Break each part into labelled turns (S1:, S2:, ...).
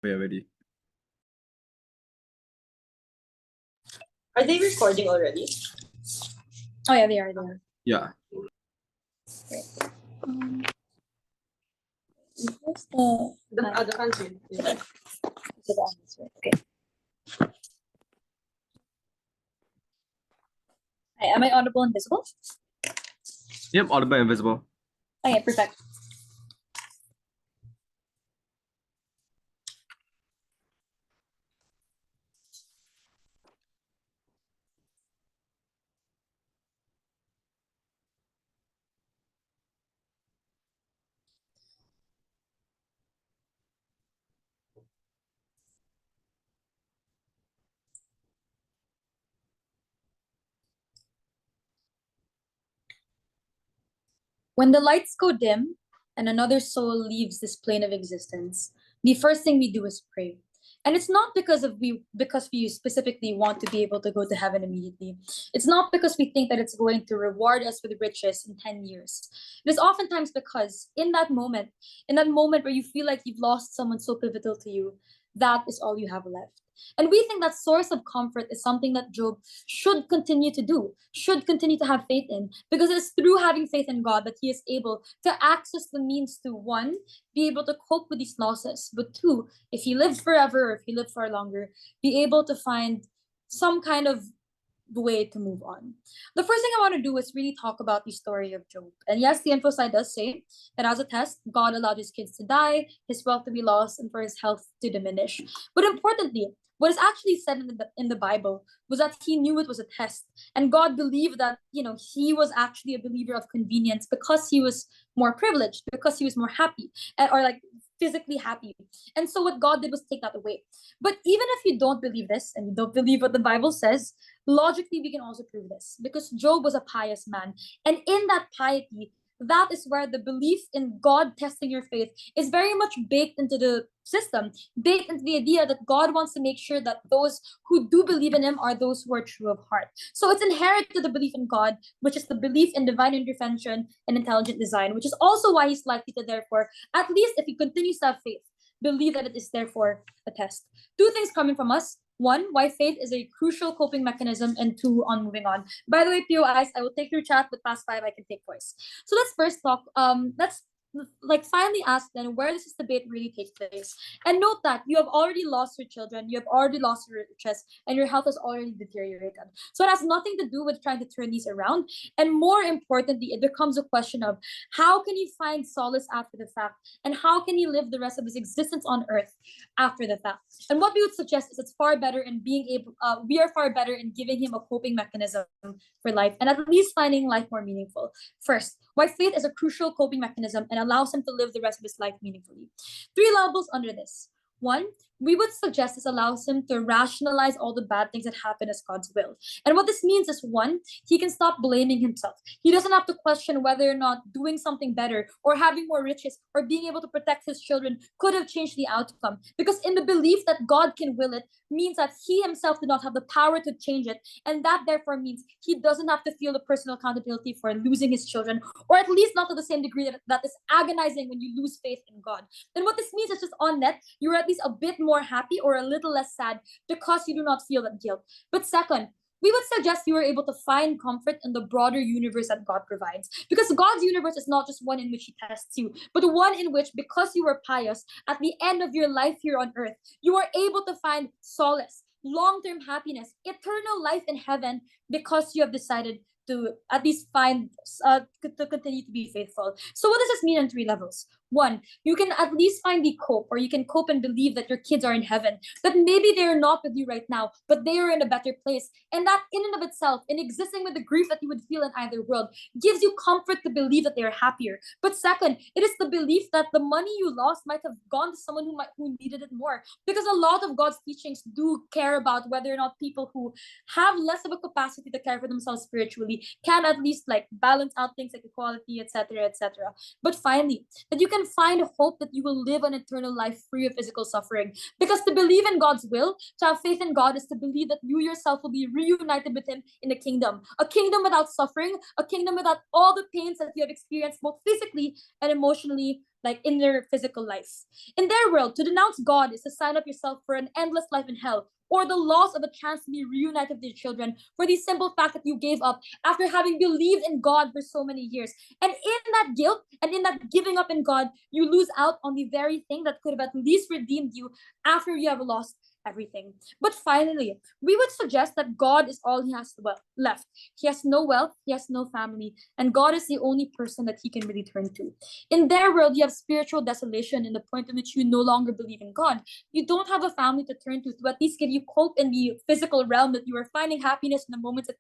S1: We are ready.
S2: Are they recording already?
S3: Oh yeah, they are there.
S1: Yeah.
S3: Where's
S2: The other country. Yeah.
S3: Okay. Hi, am I audible and visible?
S1: Yep, audible and visible.
S3: Okay, perfect. When the lights go dim and another soul leaves this plane of existence, the first thing we do is pray. And it's not because we specifically want to be able to go to heaven immediately. It's not because we think that it's going to reward us with riches in 10 years. It is oftentimes because in that moment where you feel like you've lost someone so pivotal to you, that is all you have left. And we think that source of comfort is something that Job should continue to do, should continue to have faith in, because it's through having faith in God that he is able to access the means to, one, be able to cope with these losses, but two, if he lived forever or if he lived for longer, be able to find some kind of way to move on. The first thing I want to do is really talk about the story of Job. And yes, the Infoslide does say that as a test, God allowed his kids to die, his wealth to be lost, and for his health to diminish. But importantly, what is actually said in the Bible was that he knew it was a test. And God believed that, he was actually a believer of convenience because he was more privileged, because he was more happy, or like physically happy. And so what God did was take that away. But even if you don't believe this and you don't believe what the Bible says, logically we can also prove this because Job was a pious man. And in that piety, that is where the belief in God testing your faith is very much baked into the system, baked into the idea that God wants to make sure that those who do believe in him are those who are true of heart. So it's inherent to the belief in God, which is the belief in divine intervention and intelligent design, which is also why he's likely to therefore, at least if he continues to have faith, believe that it is therefore a test. Two things coming from us. One, why faith is a crucial coping mechanism, and two, on moving on. By the way, POIs, I will take your chat, but past 5, I can take voice. So let's first talk, let's finally ask then, where does this debate really take place? And note that you have already lost your children, you have already lost your riches, and your health has already deteriorated. So it has nothing to do with trying to turn these around. And more importantly, it becomes a question of how can he find solace after the fact, and how can he live the rest of his existence on earth after the fact? And what we would suggest is it's far better in we are far better in giving him a coping mechanism for life and at least finding life more meaningful. First, why faith is a crucial coping mechanism and allows him to live the rest of his life meaningfully. 3 levels under this. One, we would suggest this allows him to rationalize all the bad things that happen as God's will. And what this means is, one, he can stop blaming himself. He doesn't have to question whether or not doing something better or having more riches or being able to protect his children could have changed the outcome. Because in the belief that God can will it means that he himself did not have the power to change it. And that therefore means he doesn't have to feel the personal accountability for losing his children, or at least not to the same degree that is agonizing when you lose faith in God. Then what this means is just on net, you're at least a bit more happy or a little less sad because you do not feel that guilt. But second, we would suggest you are able to find comfort in the broader universe that God provides. Because God's universe is not just one in which he tests you, but one in which, because you are pious, at the end of your life here on earth, you are able to find solace, long-term happiness, eternal life in heaven because you have decided to at least find, to continue to be faithful. So what does this mean on 3 levels? One, you can at least find the cope, or you can cope and believe that your kids are in heaven, that maybe they're not with you right now, but they are in a better place. And that in and of itself, in existing with the grief that you would feel in either world, gives you comfort to believe that they are happier. But second, it is the belief that the money you lost might have gone to someone who needed it more. Because a lot of God's teachings do care about whether or not people who have less of a capacity to care for themselves spiritually can at least like balance out things like equality, etc., etc. But finally, that you can find hope that you will live an eternal life free of physical suffering. Because to believe in God's will, to have faith in God, is to believe that you yourself will be reunited with him in a kingdom without suffering, a kingdom without all the pains that you have experienced both physically and emotionally like in their physical life. In their world, to denounce God is to sign up yourself for an endless life in hell, or the loss of a chance to be reunited with your children for the simple fact that you gave up after having believed in God for so many years. And in that guilt and in that giving up in God, you lose out on the very thing that could have at least redeemed you after you have lost everything. But finally, we would suggest that God is all he has left. He has no wealth, he has no family, and God is the only person that he can really turn to. In their world, you have spiritual desolation in the point in which you no longer believe in God. You don't have a family to turn to at least give you hope in the physical realm that you are finding happiness in the moments that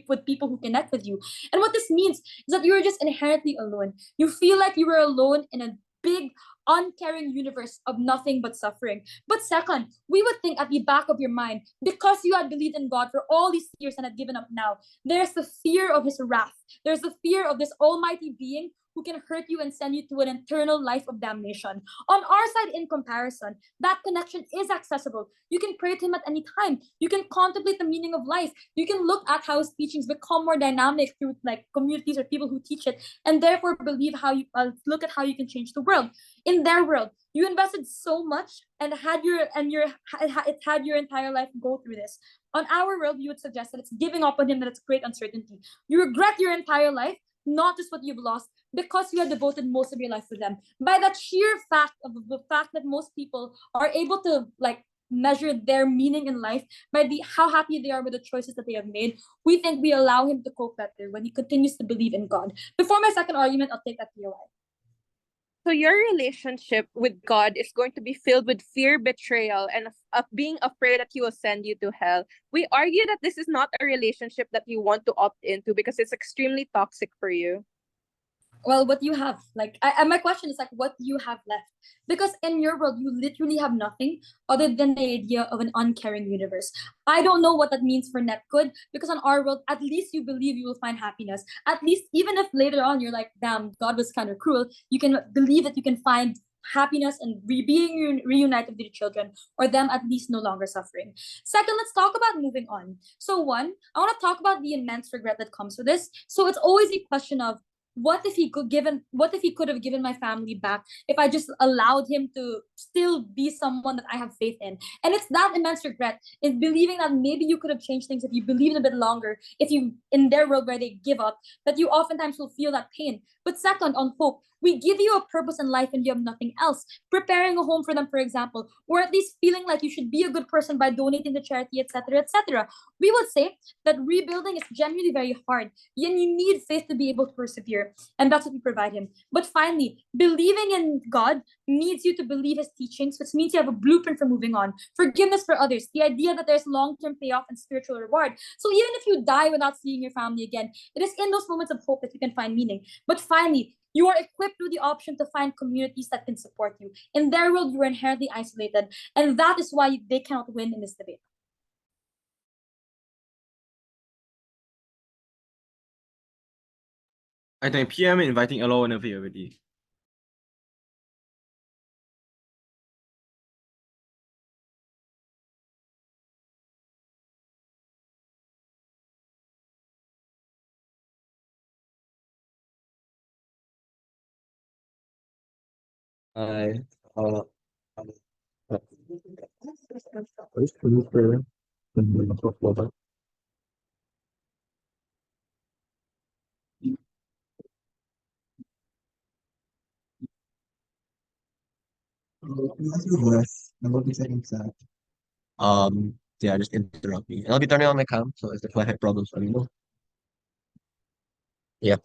S3: with people who connect with you. And what this means is that you're just inherently alone. You feel like you are alone in a big, uncaring universe of nothing but suffering. But second, we would think at the back of your mind, because you had believed in God for all these years and had given up now, there's the fear of his wrath. There's the fear of this almighty being who can hurt you and send you to an eternal life of damnation. On our side, in comparison, that connection is accessible. You can pray to him at any time. You can contemplate the meaning of life. You can look at how his teachings become more dynamic through like communities or people who teach it, and therefore believe how you look at how you can change the world. In their world, you invested so much and it had your entire life go through this. On our world, you would suggest that it's giving up on him, that it's great uncertainty. You regret your entire life, not just what you've lost, because you had devoted most of your life to them. By that sheer fact of the fact that most people are able to like measure their meaning in life by how happy they are with the choices that they have made, we think we allow him to cope better when he continues to believe in God. Before my second argument, I'll take that POI.
S4: So your relationship with God is going to be filled with fear, betrayal, and of being afraid that he will send you to hell. We argue that this is not a relationship that you want to opt into because it's extremely toxic for you.
S3: Well, what you have, like, my question is like, what do you have left? Because in your world, you literally have nothing other than the idea of an uncaring universe. I don't know what that means for net good, because on our world, at least you believe you will find happiness. At least, even if later on you're like, damn, God was kind of cruel, you can believe that you can find happiness and being reunited with your children, or them at least no longer suffering. Second, let's talk about moving on. So one, I want to talk about the immense regret that comes with this. So it's always a question of, what if he could have given my family back if I just allowed him to still be someone that I have faith in? And it's that immense regret in believing that maybe you could have changed things if you believed a bit longer, if you in their world where they give up, that you oftentimes will feel that pain. But second, on hope, we give you a purpose in life and you have nothing else. Preparing a home for them, for example, or at least feeling like you should be a good person by donating to charity, etc., etc. We would say that rebuilding is genuinely very hard, and you need faith to be able to persevere, and that's what we provide him. But finally, believing in God needs you to believe his teachings, which means you have a blueprint for moving on. Forgiveness for others, the idea that there's long-term payoff and spiritual reward. So even if you die without seeing your family again, it is in those moments of hope that you can find meaning. But finally, you are equipped with the option to find communities that can support you. In their world, you are inherently isolated, and that is why they cannot win in this debate.
S1: I think PM inviting alone whenever you're ready.
S5: I Where's Felipe? Yeah, just interrupt me. And I'll be turning on my cam, so if there's Wi-Fi problems, let me know. Yeah.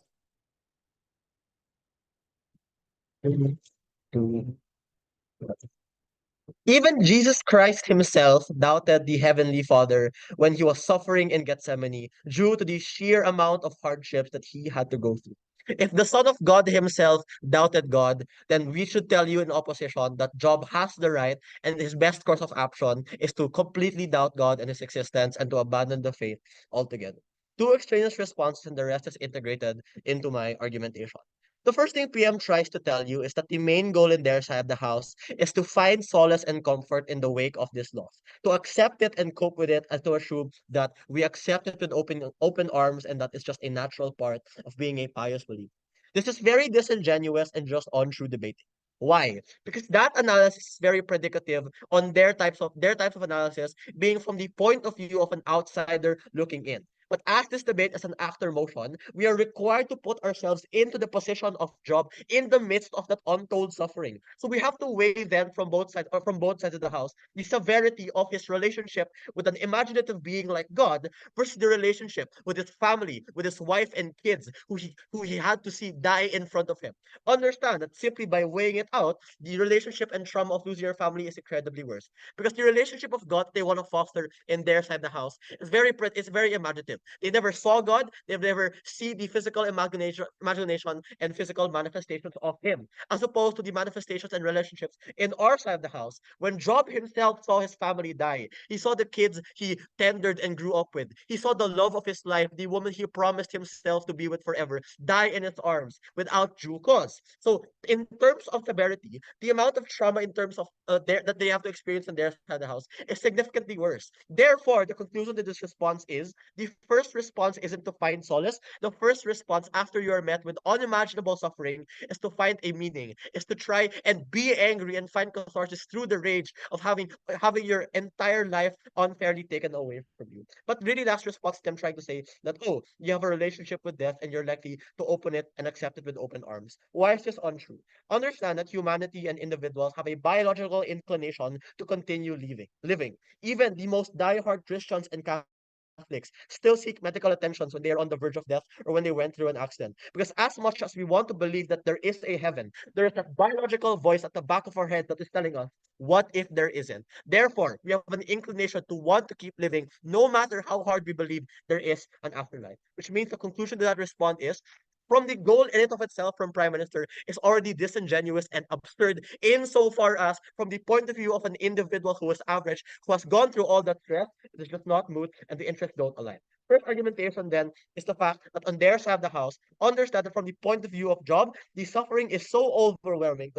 S5: Even Jesus Christ himself doubted the Heavenly Father when he was suffering in Gethsemane due to the sheer amount of hardships that he had to go through. If the Son of God himself doubted God, then we should tell you in opposition that Job has the right and his best course of action is to completely doubt God and his existence and to abandon the faith altogether. Two extraneous responses and the rest is integrated into my argumentation. The first thing PM tries to tell you is that the main goal in their side of the house is to find solace and comfort in the wake of this loss, to accept it and cope with it, and to assume that we accept it with open arms and that it's just a natural part of being a pious believer. This is very disingenuous and just untrue debating. Why? Because that analysis is very predicative on their types of analysis being from the point of view of an outsider looking in. But as this debate is an after motion, we are required to put ourselves into the position of Job in the midst of that untold suffering. So we have to weigh then from both sides of the house the severity of his relationship with an imaginative being like God versus the relationship with his family, with his wife and kids, who he had to see die in front of him. Understand that simply by weighing it out, the relationship and trauma of losing your family is incredibly worse. Because the relationship of God they want to foster in their side of the house is very imaginative. They never saw God, they've never seen the physical imagination and physical manifestations of Him, as opposed to the manifestations and relationships in our side of the house. When Job himself saw his family die, he saw the kids he tendered and grew up with, he saw the love of his life, the woman he promised himself to be with forever, die in his arms without due cause. So, in terms of severity, the amount of trauma in terms of that they have to experience in their side of the house is significantly worse. Therefore, the conclusion to this response is the first response isn't to find solace. The first response after you are met with unimaginable suffering is to find a meaning, is to try and be angry and find catharsis through the rage of having your entire life unfairly taken away from you. But really, that's response to them trying to say that, oh, you have a relationship with death and you're likely to open it and accept it with open arms. Why is this untrue? Understand that humanity and individuals have a biological inclination to continue living. Even the most diehard Christians and Catholics still seek medical attentions when they are on the verge of death or when they went through an accident. Because as much as we want to believe that there is a heaven, there is that biological voice at the back of our head that is telling us, what if there isn't? Therefore, we have an inclination to want to keep living no matter how hard we believe there is an afterlife. Which means the conclusion to that response is from the goal in it of itself from Prime Minister is already disingenuous and absurd insofar as from the point of view of an individual who is average, who has gone through all that stress, it is just not moot and the interests don't align. First argumentation then is the fact that on their side of the house, understand that from the point of view of Job, the suffering is so overwhelming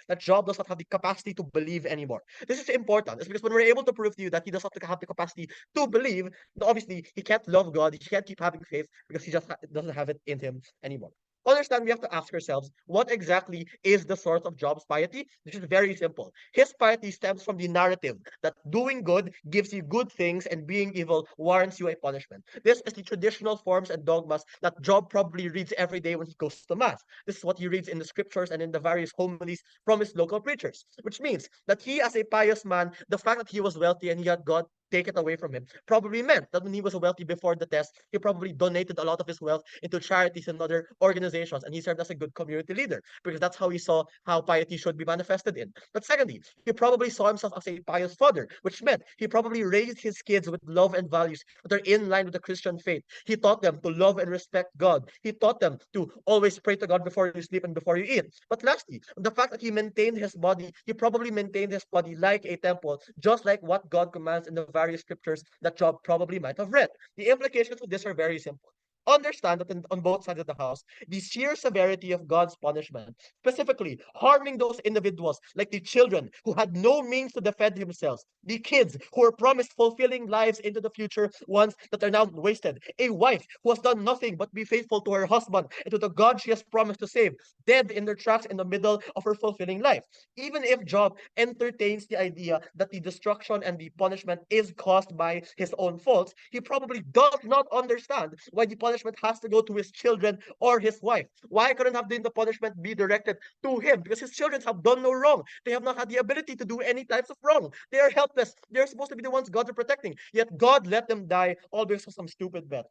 S5: that Job does not have the capacity to believe anymore. This is important. It's because when we're able to prove to you that he does not have the capacity to believe, obviously he can't love God, he can't keep having faith because he just doesn't have it in him anymore. Understand, we have to ask ourselves, what exactly is the source of Job's piety? This is very simple. His piety stems from the narrative that doing good gives you good things and being evil warrants you a punishment. This is the traditional forms and dogmas that Job probably reads every day when he goes to mass. This is what he reads in the scriptures and in the various homilies from his local preachers, which means that he, as a pious man, the fact that he was wealthy and he had God take it away from him probably meant that when he was wealthy before the test, he probably donated a lot of his wealth into charities and other organizations, and he served as a good community leader because that's how he saw how piety should be manifested in. But secondly, he probably saw himself as a pious father, which meant he probably raised his kids with love and values that are in line with the Christian faith. He taught them to love and respect God. He taught them to always pray to God before you sleep and before you eat. But lastly, the fact that he maintained his body, he probably maintained his body like a temple, just like what God commands in the various scriptures that Job probably might have read. The implications of this are very simple. Understand that on both sides of the house, the sheer severity of God's punishment, specifically harming those individuals like the children who had no means to defend themselves, the kids who were promised fulfilling lives into the future, ones that are now wasted, a wife who has done nothing but be faithful to her husband and to the God she has promised to save, dead in their tracks in the middle of her fulfilling life. Even if Job entertains the idea that the destruction and the punishment is caused by his own faults, he probably does not understand why the punishment has to go to his children or his wife. Why couldn't have the punishment be directed to him? Because his children have done no wrong. They have not had the ability to do any types of wrong. They are helpless. They're supposed to be the ones God are protecting. Yet God let them die all because of some stupid bet.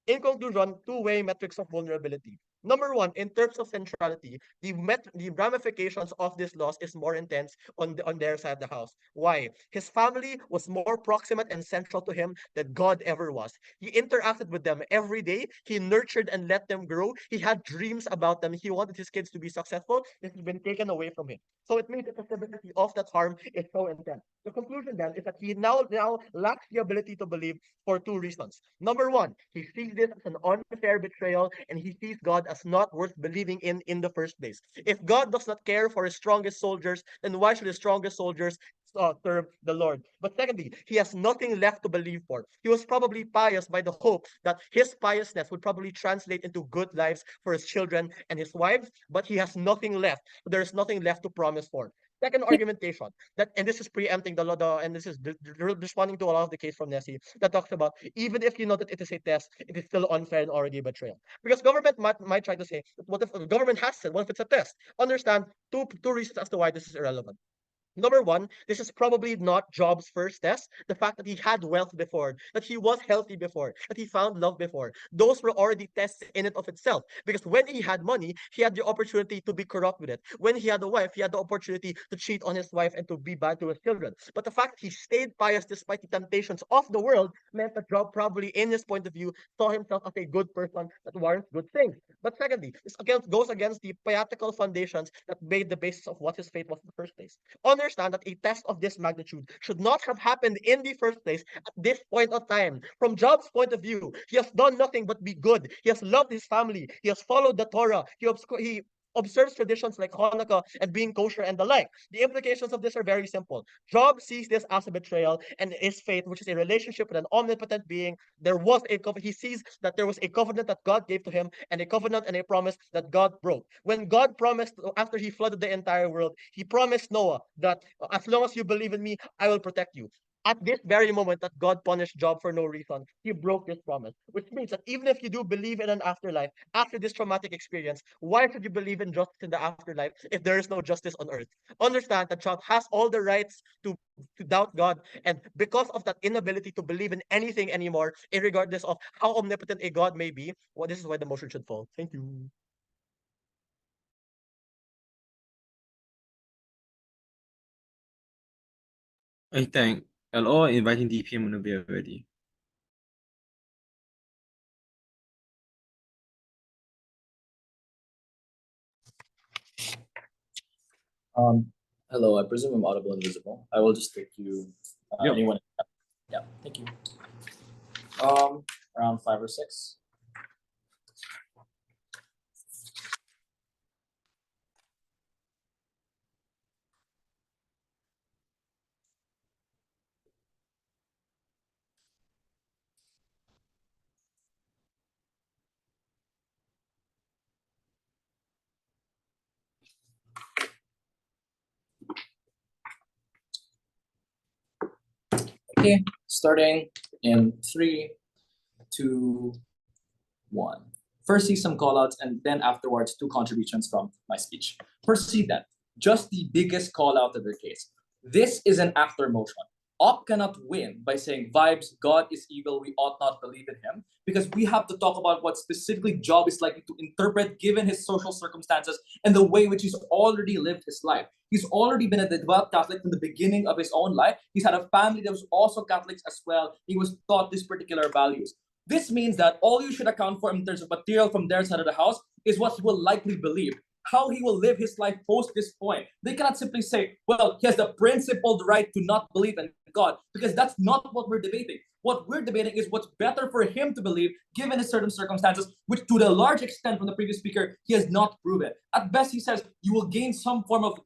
S5: In conclusion, two-way metrics of vulnerability. Number one, in terms of centrality, the ramifications of this loss is more intense on their side of the house. Why? His family was more proximate and central to him than God ever was. He interacted with them every day. He nurtured and let them grow. He had dreams about them. He wanted his kids to be successful. This has been taken away from him. So it means that the severity of that harm is so intense. The conclusion then is that he now lacks the ability to believe for two reasons. Number one, he sees this as an unfair betrayal, and he sees God as not worth believing in the first place. If God does not care for his strongest soldiers, then why should his strongest soldiers serve the Lord? But secondly, he has nothing left to believe for. He was probably pious by the hope that his piousness would probably translate into good lives for his children and his wives, but he has nothing left. There is nothing left to promise for. Second argumentation that, and this is preempting and this is responding to a lot of the case from Nessie that talks about even if you know that it is a test, it is still unfair and already betrayal. Because government might try to say, what if the government has said, what if it's a test? Understand two reasons as to why this is irrelevant. Number one, this is probably not Job's first test. The fact that he had wealth before, that he was healthy before, that he found love before, those were already tests in and of itself. Because when he had money, he had the opportunity to be corrupt with it. When he had a wife, he had the opportunity to cheat on his wife and to be bad to his children. But the fact he stayed pious despite the temptations of the world meant that Job probably, in his point of view, saw himself as a good person that warrants good things. But secondly, this goes against the pietical foundations that made the basis of what his faith was in the first place. Understand that a test of this magnitude should not have happened in the first place at this point of time. From Job's point of view, he has done nothing but be good. He has loved his family. He has followed the Torah. He observes traditions like Hanukkah and being kosher and the like. The implications of this are very simple. Job sees this as a betrayal, and his faith, which is a relationship with an omnipotent being, he sees that there was a covenant that God gave to him, and a covenant and a promise that God broke. When God promised, after he flooded the entire world, he promised Noah that as long as you believe in me, I will protect you. At this very moment that God punished Job for no reason, he broke this promise, which means that even if you do believe in an afterlife after this traumatic experience, why should you believe in justice in the afterlife if there is no justice on earth? Understand that Job has all the rights to doubt God, and because of that inability to believe in anything anymore, regardless of how omnipotent a God may be, well, this is why the motion should fall. Thank you.
S1: I think LO inviting DPM whenever you're ready.
S6: Hello, I presume I'm audible and visible. I will just take you,
S1: Yep.
S6: anyone. Yeah, thank you. Around 5 or 6. Okay, starting in 3, 2, 1. Firstly, some callouts, and then afterwards, 2 contributions from my speech. Firstly, then, just the biggest callout of the case. This is an after motion. Op cannot win by saying, vibes, God is evil, we ought not believe in him, because we have to talk about what specifically Job is likely to interpret given his social circumstances and the way in which he's already lived his life. He's already been a devout Catholic from the beginning of his own life. He's had a family that was also Catholics as well. He was taught these particular values. This means that all you should account for in terms of material from their side of the house is what he will likely believe, how he will live his life post this point. They cannot simply say, well, he has the principled right to not believe in God, because that's not what we're debating. What we're debating is what's better for him to believe given his certain circumstances, which to the large extent from the previous speaker, he has not proven. At best, he says you will gain some form of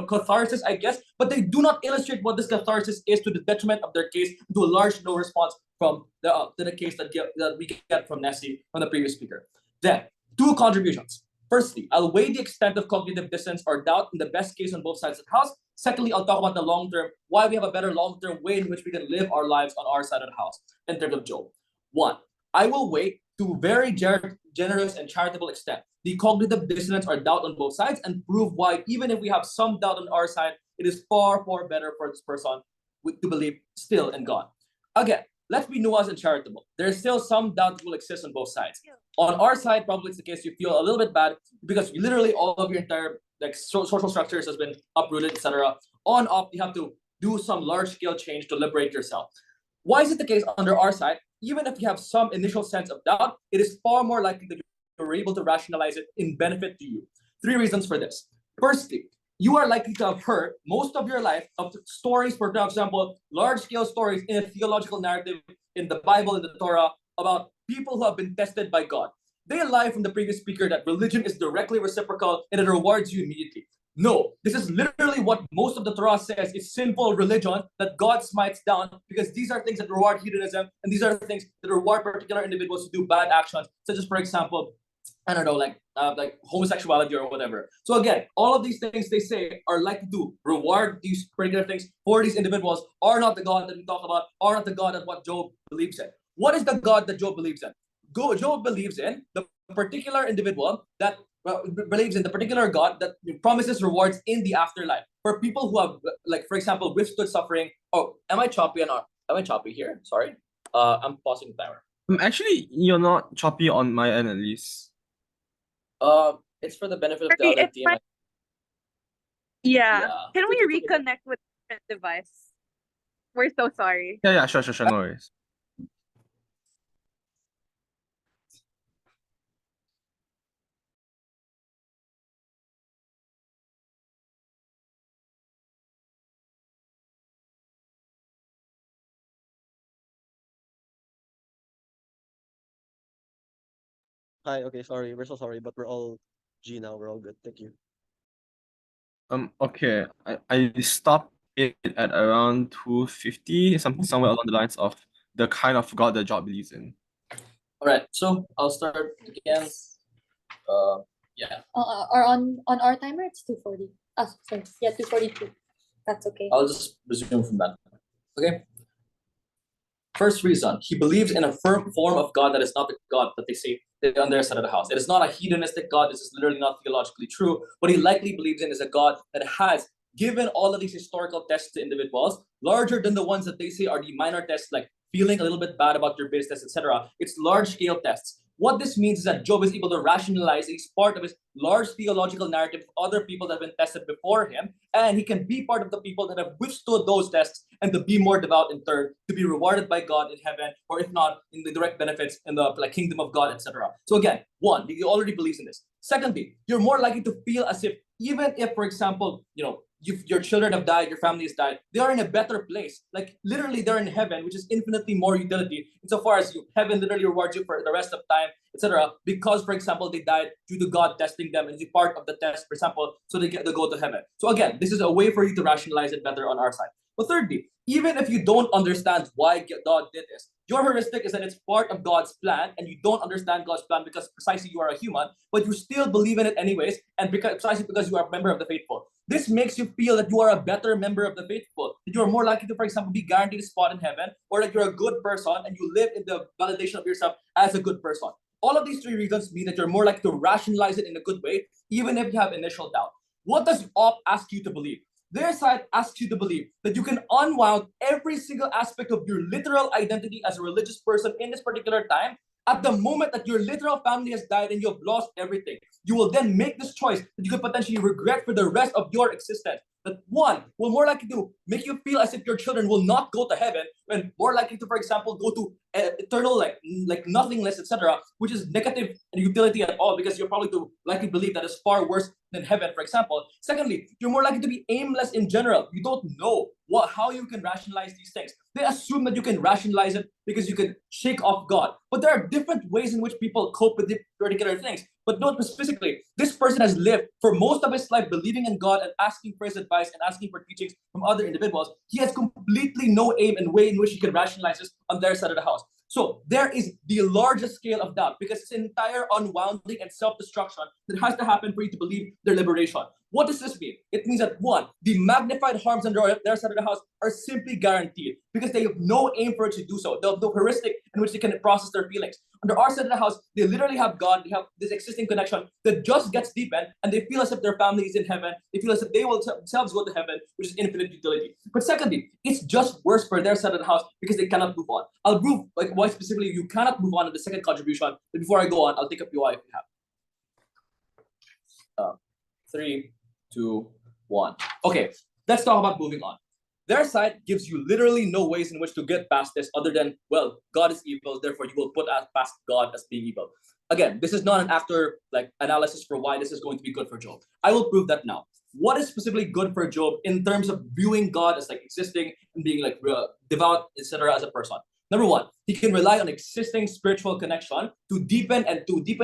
S6: catharsis, I guess, but they do not illustrate what this catharsis is to the detriment of their case, to a large no response from the case that we get from Nessie, from the previous speaker. Then, 2 contributions. Firstly, I'll weigh the extent of cognitive dissonance or doubt in the best case on both sides of the house. Secondly, I'll talk about the long term, why we have a better long term way in which we can live our lives on our side of the house in terms of Job. 1, I will weigh to very generous and charitable extent the cognitive dissonance or doubt on both sides and prove why, even if we have some doubt on our side, it is far, far better for this person to believe still in God. Again, let's be nuanced and charitable. There's still some doubt that will exist on both sides. On our side, probably it's the case you feel a little bit bad because literally all of your entire social structures has been uprooted, etc. On up, you have to do some large-scale change to liberate yourself. Why is it the case under our side? Even if you have some initial sense of doubt, it is far more likely that you're able to rationalize it in benefit to you. 3 reasons for this. Firstly, you are likely to have heard most of your life of stories, for example, large-scale stories in a theological narrative in the Bible, in the Torah, about people who have been tested by God. They lie from the previous speaker that religion is directly reciprocal and it rewards you immediately. No, this is literally what most of the Torah says. It's sinful religion that God smites down, because these are things that reward hedonism, and these are things that reward particular individuals to do bad actions, such as, for example, I don't know, like homosexuality or whatever. So again, all of these things they say are likely to reward these particular things for these individuals are not the God that we talk about, are not the God that what Job believes in. What is the God that Job believes in? Job believes in the particular individual that believes in the particular God that promises rewards in the afterlife for people who have, like, for example, withstood suffering. Oh, am I choppy or not? Am I choppy here? Sorry. I'm pausing the timer.
S1: Actually, you're not choppy on my end, at least.
S6: It's for the benefit of the
S4: Sorry,
S6: other
S4: it's
S6: team.
S4: fine. Yeah.
S6: Yeah.
S4: Can we reconnect with a different device? We're so sorry.
S1: Yeah, sure, no worries.
S5: Hi, okay, sorry. We're so sorry, but we're all G now. We're all good. Thank you.
S1: Okay, I stopped it at around 250, somewhere along the lines of the kind of God that Job believes in.
S6: All right, so I'll start again. Yeah.
S3: Or on our timer, it's 2:40. Oh, sorry. Yeah, 2:42. That's okay.
S6: I'll just resume from that. Okay. First reason, he believes in a firm form of God that is not the God that they say on their side of the house. It is not a hedonistic God. This is literally not theologically true. What he likely believes in is a God that has given all of these historical tests to individuals, larger than the ones that they say are the minor tests, like feeling a little bit bad about your business, etc. It's large-scale tests. What this means is that Job is able to rationalize each part of his large theological narrative of other people that have been tested before him, and he can be part of the people that have withstood those tests and to be more devout in turn, to be rewarded by God in heaven, or if not, in the direct benefits in the kingdom of God, etc. So again, one, he already believes in this. Secondly, you're more likely to feel as if, even if, for example, your children have died, your family has died, they are in a better place. Like literally, they're in heaven, which is infinitely more utility insofar as heaven literally rewards you for the rest of time, etc. Because, for example, they died due to God testing them and be part of the test, for example, so they go to heaven. So again, this is a way for you to rationalize it better on our side. But thirdly, even if you don't understand why God did this, your heuristic is that it's part of God's plan, and you don't understand God's plan because precisely you are a human, but you still believe in it anyways, and precisely because you are a member of the faithful. This makes you feel that you are a better member of the faithful, that you are more likely to, for example, be guaranteed a spot in heaven, or that you're a good person and you live in the validation of yourself as a good person. All of these three reasons mean that you're more likely to rationalize it in a good way, even if you have initial doubt. What does OP ask you to believe? Their side asks you to believe that you can unwound every single aspect of your literal identity as a religious person in this particular time. At the moment that your literal family has died and you have lost everything, you will then make this choice that you could potentially regret for the rest of your existence. That one will more likely to make you feel as if your children will not go to heaven, and more likely to, for example, go to eternal like nothingness, etc., which is negative utility at all, because you're probably to likely believe that is far worse than heaven, for example. Secondly, you're more likely to be aimless in general. You don't know how you can rationalize these things. They assume that you can rationalize it because you can shake off God. But there are different ways in which people cope with particular things. But note specifically, this person has lived for most of his life believing in God and asking for his advice and asking for teachings from other individuals. He has completely no aim and way in which he can rationalize this on their side of the house. So there is the largest scale of doubt, because it's entire unwounding and self-destruction that has to happen for you to believe their liberation. What does this mean? It means that one, the magnified harms on their side of the house are simply guaranteed because they have no aim for it to do so. They have no heuristic in which they can process their feelings. Under our side of the house, they literally have God, they have this existing connection that just gets deepened, and they feel as if their family is in heaven. They feel as if they will themselves go to heaven, which is infinite utility. But secondly, it's just worse for their side of the house because they cannot move on. I'll prove why specifically you cannot move on in the second contribution. But before I go on, I'll take up UI if you have. 3, 2, 1. Okay, let's talk about moving on. Their side gives you literally no ways in which to get past this other than, well, God is evil, therefore you will put past God as being evil. Again, this is not an actor analysis for why this is going to be good for Job. I will prove that now. what is specifically good for Job in terms of viewing God as like existing and being like devout, etc. as a person. Number one, he can rely on existing spiritual connection to deepen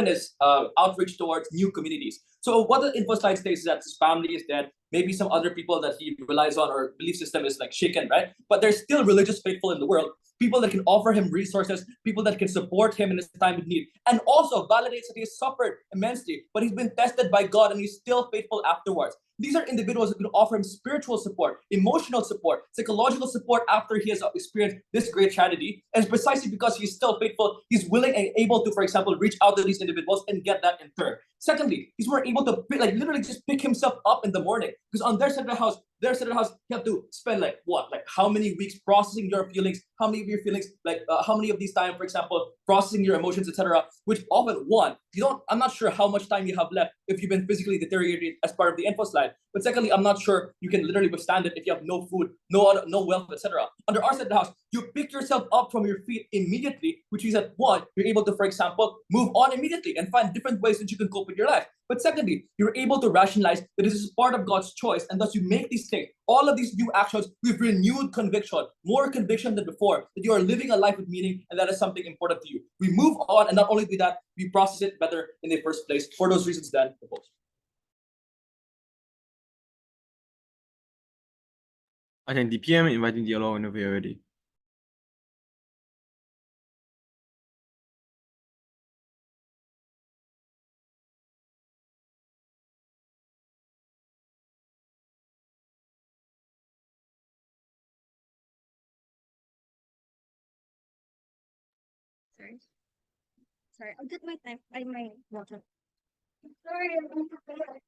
S6: his outreach towards new communities. So what the Infoslide states is that his family is dead, maybe some other people that he relies on or belief system is like shaken, right? But there's still religious faithful in the world, people that can offer him resources, people that can support him in his time of need, and also validates that he has suffered immensely, but he's been tested by God and he's still faithful afterwards. These are individuals who can offer him spiritual support, emotional support, psychological support after he has experienced this great tragedy. And precisely because he's still faithful, he's willing and able to, for example, reach out to these individuals and get that in turn. Secondly, he's more able to literally just pick himself up in the morning, because on their side of the house, you have to spend how many weeks processing your feelings, how many of your feelings, how many of these time, for example, processing your emotions, etc. Which often I'm not sure how much time you have left if you've been physically deteriorated as part of the Infoslide. But secondly, I'm not sure you can literally withstand it if you have no food, no wealth, etc. Under our side of the house, you pick yourself up from your feet immediately, which means that one, you're able to, for example, move on immediately and find different ways that you can cope with your life. But secondly, you're able to rationalize that this is part of God's choice, and thus you make these things, all of these new actions with renewed conviction, more conviction than before, that you are living a life with meaning, and that is something important to you. We move on, and not only do that, we process it better in the first place. For those reasons, then propose.
S1: I can DPM inviting dialogue whenever you're ready.
S7: Sorry, I'll get my time. My water. Sorry, I'm prepared.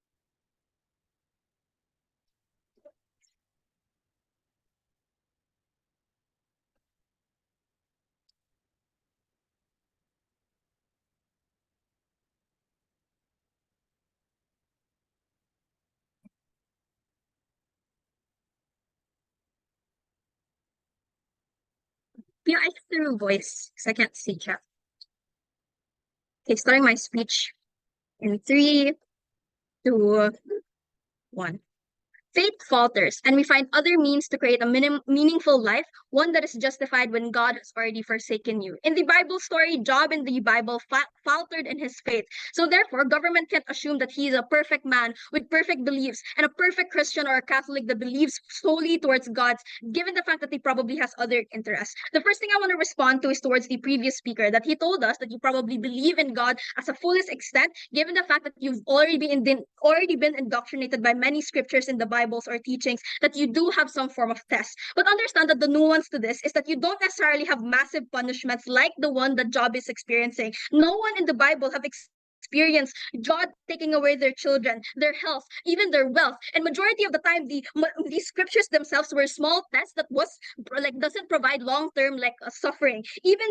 S7: Yeah, I threw voice because I can't see chat. Okay, starting my speech in 3, 2, 1. Faith falters, and we find other means to create a meaningful life, one that is justified when God has already forsaken you. In the Bible story, Job in the Bible faltered in his faith. So therefore, government can't assume that he is a perfect man with perfect beliefs and a perfect Christian or a Catholic that believes solely towards God's, given the fact that he probably has other interests. The first thing I want to respond to is towards the previous speaker, that he told us that you probably believe in God as a fullest extent, given the fact that you've already been indoctrinated by many scriptures in the Bible or teachings, that you do have some form of test. But understand that the nuance to this is that you don't necessarily have massive punishments like the one that Job is experiencing. No one in the Bible have experience God taking away their children, their health, even their wealth. And majority of the time, the scriptures themselves were small tests that was doesn't provide long-term suffering. Even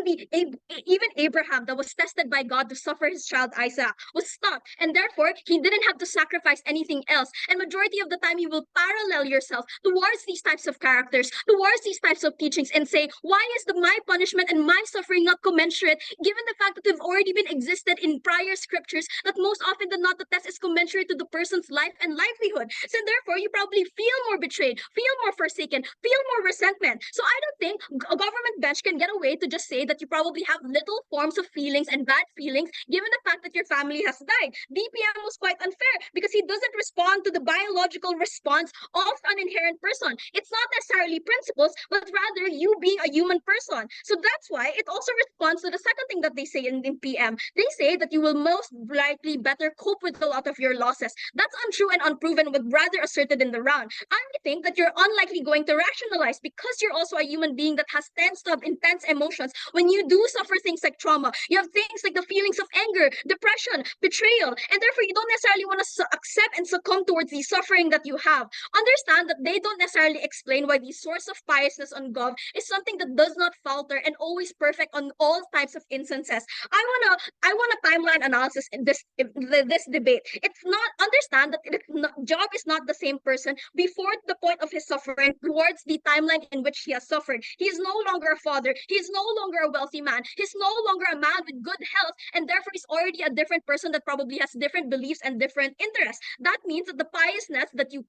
S7: Abraham, that was tested by God to suffer his child Isaac, was stopped, and therefore he didn't have to sacrifice anything else. And majority of the time, you will parallel yourself towards these types of characters, towards these types of teachings, and say, why is my punishment and my suffering not commensurate, given the fact that they've already been existed in prior scriptures, that most often than not the test is commensurate to the person's life and livelihood. So therefore, you probably feel more betrayed, feel more forsaken, feel more resentment. So I don't think a government bench can get away to just say that you probably have little forms of feelings and bad feelings, given the fact that your family has died. DPM was quite unfair because he doesn't respond to the biological response of an inherent person. It's not necessarily principles, but rather you being a human person. So that's why it also responds to the second thing that they say in PM. They say that you will most likely better cope with a lot of your losses. That's untrue and unproven, but rather asserted in the round. I think that you're unlikely going to rationalize because you're also a human being that has tens of intense emotions. When you do suffer things like trauma, you have things like the feelings of anger, depression, betrayal, and therefore you don't necessarily want to accept and succumb towards the suffering that you have. Understand that they don't necessarily explain why the source of piousness on Gov is something that does not falter and always perfect on all types of instances. I want a timeline analysis this debate. It's not understand that Job is not the same person before the point of his suffering towards the timeline in which he has suffered. He is no longer a father. He is no longer a wealthy man. He's no longer a man with good health, and therefore he's already a different person that probably has different beliefs and different interests. That means that the piousness that you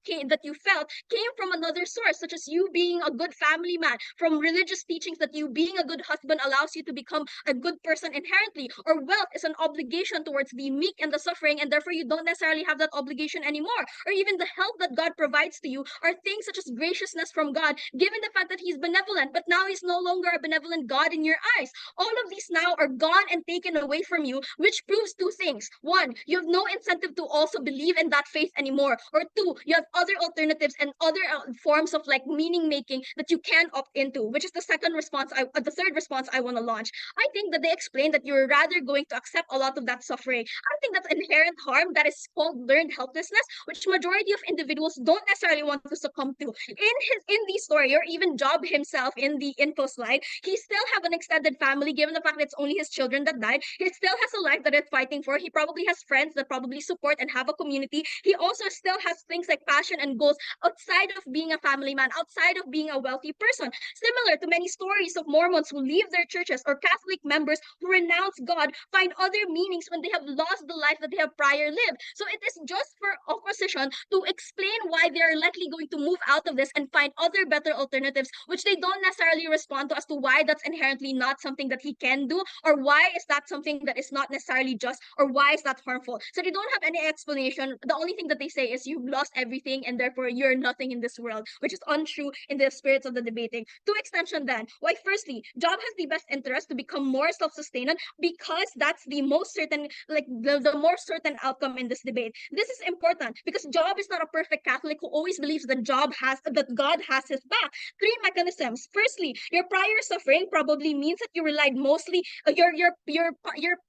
S7: felt came from another source, such as you being a good family man, from religious teachings that you being a good husband allows you to become a good person inherently, or wealth is an obligation towards the meek and the suffering, and therefore you don't necessarily have that obligation anymore, or even the help that God provides to you are things such as graciousness from God, given the fact that he's benevolent, but now he's no longer a benevolent God in your eyes. All of these now are gone and taken away from you, which proves two things. One, you have no incentive to also believe in that faith anymore, or two, you have other alternatives and other forms of like meaning making that you can opt into, which is the third response I want to launch. I think that they explain that you're rather going to accept a lot of that suffering. I think that's inherent harm that is called learned helplessness, which majority of individuals don't necessarily want to succumb to. In the story, or even Job himself in the info slide, he still have an extended family, given the fact that it's only his children that died. He still has a life that it's fighting for. He probably has friends that probably support and have a community. He also still has things like passion and goals outside of being a family man, outside of being a wealthy person. Similar to many stories of Mormons who leave their churches, or Catholic members who renounce God, find other meanings when they have lost the life that they have prior lived. So it is just for opposition to explain why they are likely going to move out of this and find other better alternatives, which they don't necessarily respond to as to why that's inherently not something that he can do, or why is that something that is not necessarily just, or why is that harmful. So they don't have any explanation. The only thing that they say is you've lost everything and therefore you're nothing in this world, which is untrue in the spirits of the debating. To extension then, why firstly, Job has the best interest to become more self-sustaining because that's the most certain, like the more certain outcome in this debate. This is important because Job is not a perfect Catholic who always believes that God has his back. Three mechanisms. Firstly, your prior suffering probably means that you relied mostly your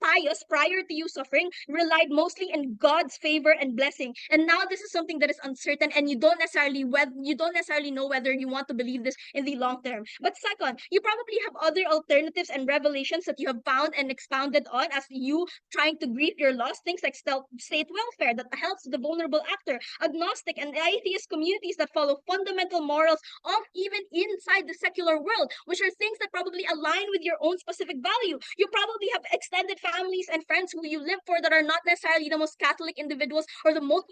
S7: pious prior to you suffering relied mostly in God's favor and blessing. And now this is something that is uncertain, and you don't necessarily know whether you want to believe this in the long term. But second, you probably have other alternatives and revelations that you have found and expounded on as you trying to grieve your loss. Things like state welfare that helps the vulnerable actor, agnostic and atheist communities that follow fundamental morals of even inside the secular world, which are things that probably align with your own specific value. You probably have extended families and friends who you live for that are not necessarily the most Catholic individuals or the most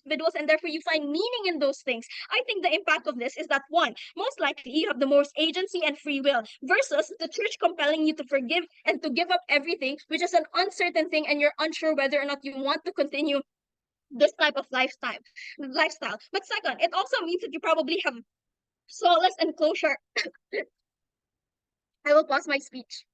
S7: individuals, and therefore you find meaning in those things. I think the impact of this is that one, most likely you have the most agency and free will versus the church compelling you to forgive and to give up everything, which is an uncertain thing, and you're unsure whether or not you want to continue this type of lifestyle. But second, it also means that you probably have solace and closure. I will pause my speech.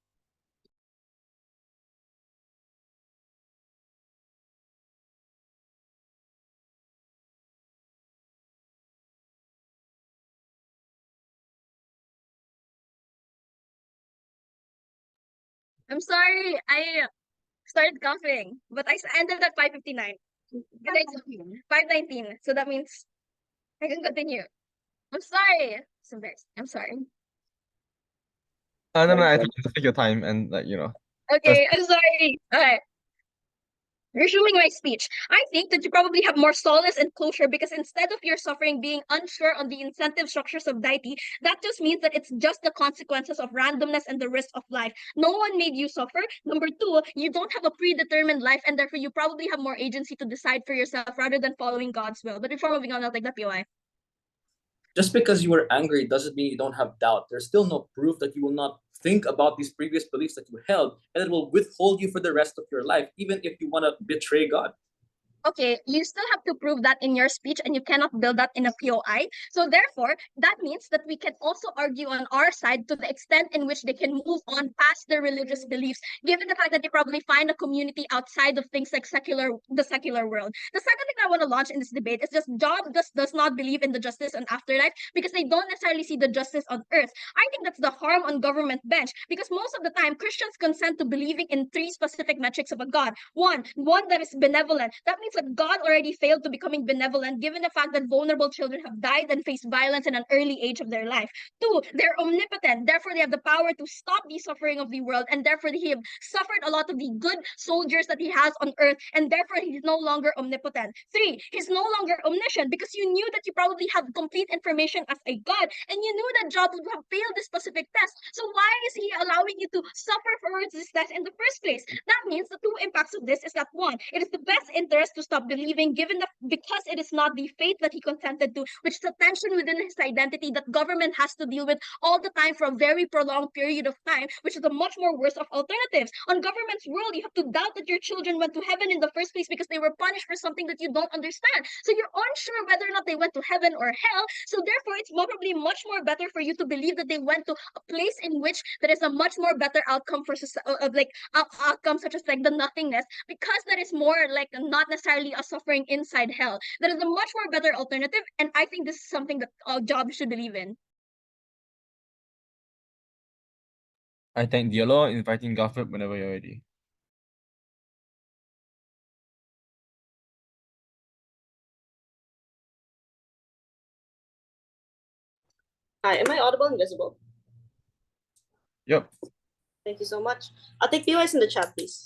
S7: I'm sorry, I started coughing, but I ended at 5:59. 5:19. So that means I can continue. I'm sorry. So I'm sorry.
S1: No, I think just take your time and
S7: Okay, I'm sorry. Okay. Resuming my speech, I think that you probably have more solace and closure because instead of your suffering being unsure on the incentive structures of deity, that just means that it's just the consequences of randomness and the risk of life. No one made you suffer. Number two, you don't have a predetermined life, and therefore you probably have more agency to decide for yourself rather than following God's will. But before moving on, I'll take the POI.
S6: Just because you were angry doesn't mean you don't have doubt. There's still no proof that you will not think about these previous beliefs that you held, and it will withhold you for the rest of your life, even if you want to betray God.
S7: Okay, you still have to prove that in your speech, and you cannot build that in a POI. So therefore, that means that we can also argue on our side to the extent in which they can move on past their religious beliefs, given the fact that they probably find a community outside of things like the secular world. The second thing I want to launch in this debate is just Job does not believe in the justice on afterlife because they don't necessarily see the justice on earth. I think that's the harm on government bench because most of the time Christians consent to believing in three specific metrics of a God. One that is benevolent. That means means that God already failed to becoming benevolent given the fact that vulnerable children have died and faced violence in an early age of their life. 2, they're omnipotent, therefore they have the power to stop the suffering of the world, and therefore he have suffered a lot of the good soldiers that he has on earth, and therefore he's no longer omnipotent. 3, he's no longer omniscient because you knew that you probably have complete information as a God, and you knew that Job would have failed this specific test. So why is he allowing you to suffer for this test in the first place? That means the 2 impacts of this is that 1, it is the best interest to stop believing, given that because it is not the faith that he consented to, which is a tension within his identity that government has to deal with all the time for a very prolonged period of time, which is a much more worse of alternatives. On government's world, you have to doubt that your children went to heaven in the first place because they were punished for something that you don't understand. So you're unsure whether or not they went to heaven or hell. So therefore, it's probably much more better for you to believe that they went to a place in which there is a much more better outcome for outcome such as like the nothingness, because that is more like not necessarily a suffering inside hell. That is a much more better alternative, and I think this is something that all jobs should believe in.
S1: I thank Gelo, inviting Garfield whenever you're ready.
S2: Hi, am I audible and visible?
S1: Yep.
S2: Thank you so much. I'll take POS in the chat, please.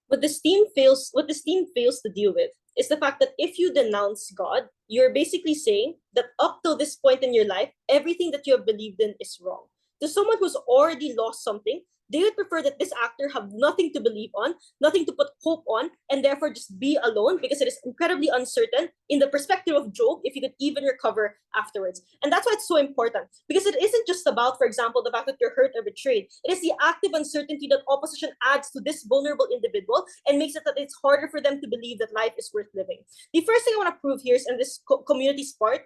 S2: What this team fails to deal with is the fact that if you denounce God, you're basically saying that up till this point in your life, everything that you have believed in is wrong. To someone who's already lost something, they would prefer that this actor have nothing to believe on, nothing to put hope on, and therefore just be alone, because it is incredibly uncertain in the perspective of Job if he could even recover afterwards. And that's why it's so important, because it isn't just about, for example, the fact that you're hurt or betrayed. It is the active uncertainty that opposition adds to this vulnerable individual and makes it that it's harder for them to believe that life is worth living. The first thing I want to prove here is in this community's part,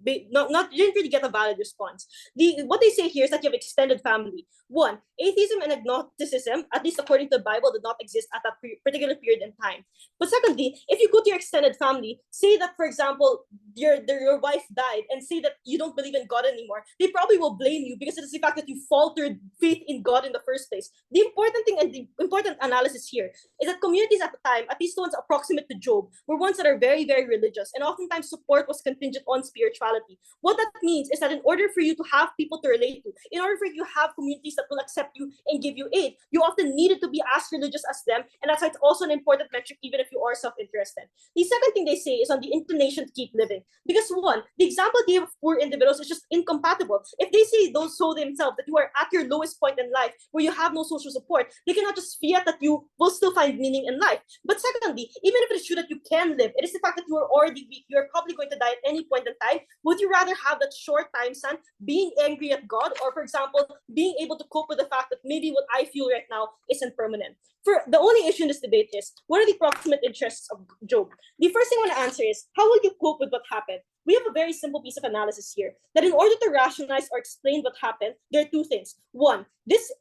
S2: didn't really get a valid response. What they say here is that you have extended family. 1, atheism and agnosticism, at least according to the Bible, did not exist at that particular period in time. But secondly, if you go to your extended family, say that, for example, your wife died, and say that you don't believe in God anymore, they probably will blame you because it is the fact that you faltered faith in God in the first place. The important thing and the important analysis here is that communities at the time, at least the ones approximate to Job, were ones that are very, very religious, and oftentimes support was contingent on spirituality. What that means is that in order for you to have people to relate to, in order for you to have communities that will accept you and give you aid, you often needed to be as religious as them, and that's why it's also an important metric even if you are self-interested. The second thing they say is on the inclination to keep living, because 1, the example they give of poor individuals is just incompatible. If they say those so themselves that you are at your lowest point in life where you have no social support, they cannot just fiat that you will still find meaning in life. But secondly, even if it is true that you can live, it is the fact that you are already weak, you are probably going to die at any point in time. Would you rather have that short time span being angry at God, or for example being able to cope with the fact that maybe what I feel right now isn't permanent? For the only issue in this debate is, what are the proximate interests of Job? The first thing I want to answer is, how will you cope with what happened? We have a very simple piece of analysis here, that in order to rationalize or explain what happened, there are 2 things. 1, this